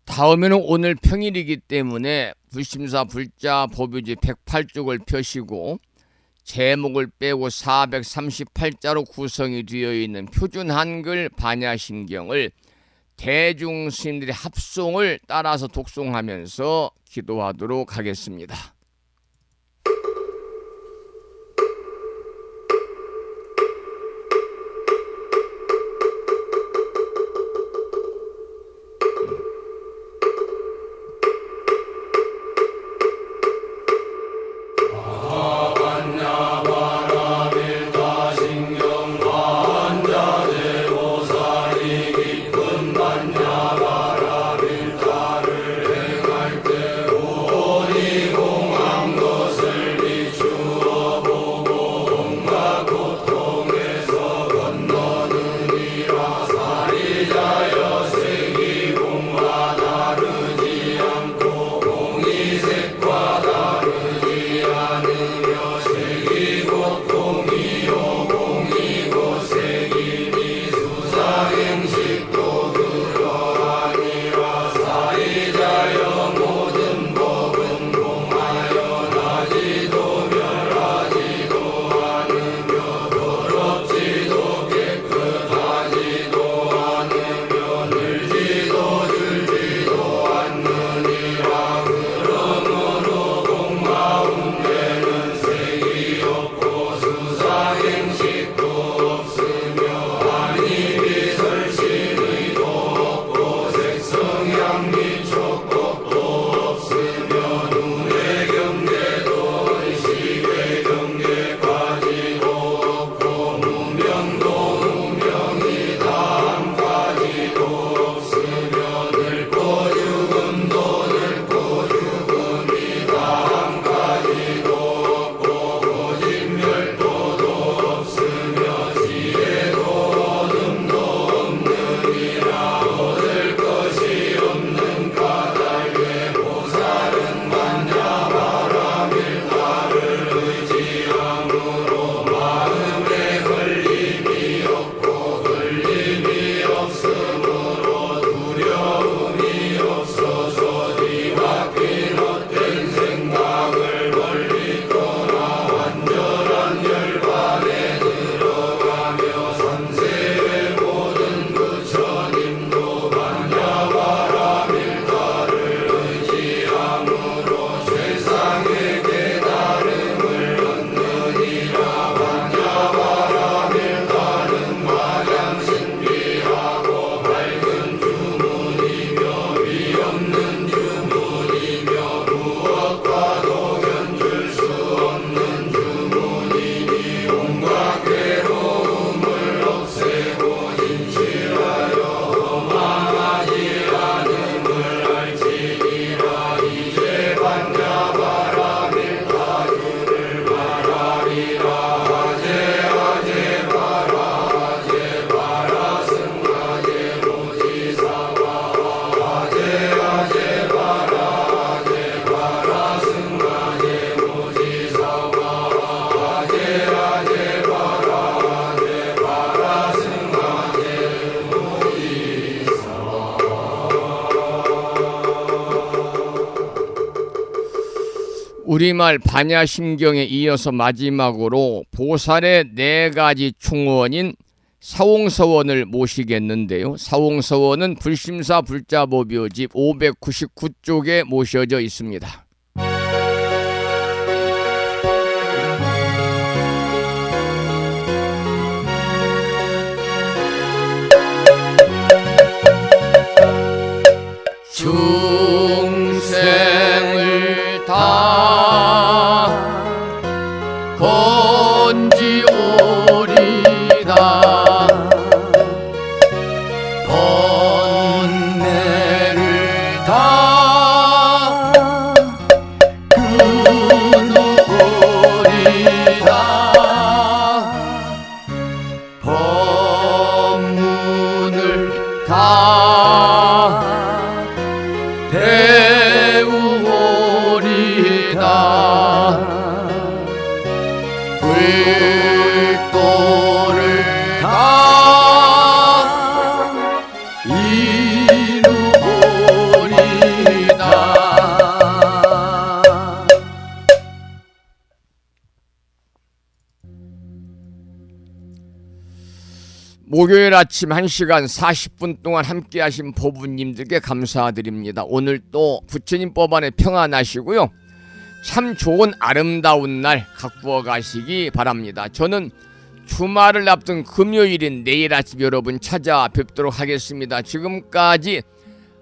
다음에는 오늘 평일이기 때문에 불심사 불자 법유지 108쪽을 펴시고 제목을 빼고 438자로 구성이 되어 있는 표준 한글 반야심경을 대중 스님들의 합송을 따라서 독송하면서 기도하도록 하겠습니다. 공항 우리말 반야심경에 이어서 마지막으로 보살의 4가지 충원인 사홍서원을 모시겠는데요. 사홍서원은 불심사 불자보묘집 599쪽에 모셔져 있습니다. 중생을 다 건지오리다 번뇌를 다 끊으오리다 법문을 다 배우오리다 불도를 다 이루오리다. 목요일 아침 1시간 40분 동안 함께 하신 보부님들께 감사드립니다. 오늘 또 부처님 법안에 평안하시고요. 참 좋은 아름다운 날 갖고 가시기 바랍니다. 저는 주말을 앞둔 금요일인 내일 아침 여러분 찾아뵙도록 하겠습니다. 지금까지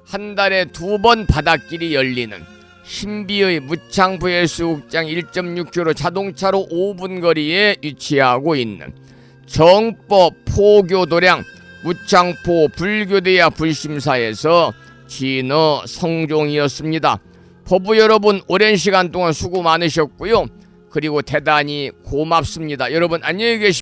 한 달에 2번 바닷길이 열리는 신비의 무창부 해수욕장 1.6km 자동차로 5분 거리에 위치하고 있는 정법 포교도량 무창포 불교대야 불심사에서 진어 성종이었습니다. 법부 여러분 오랜 시간 동안 수고 많으셨고요. 그리고 대단히 고맙습니다. 여러분 안녕히 계십시오.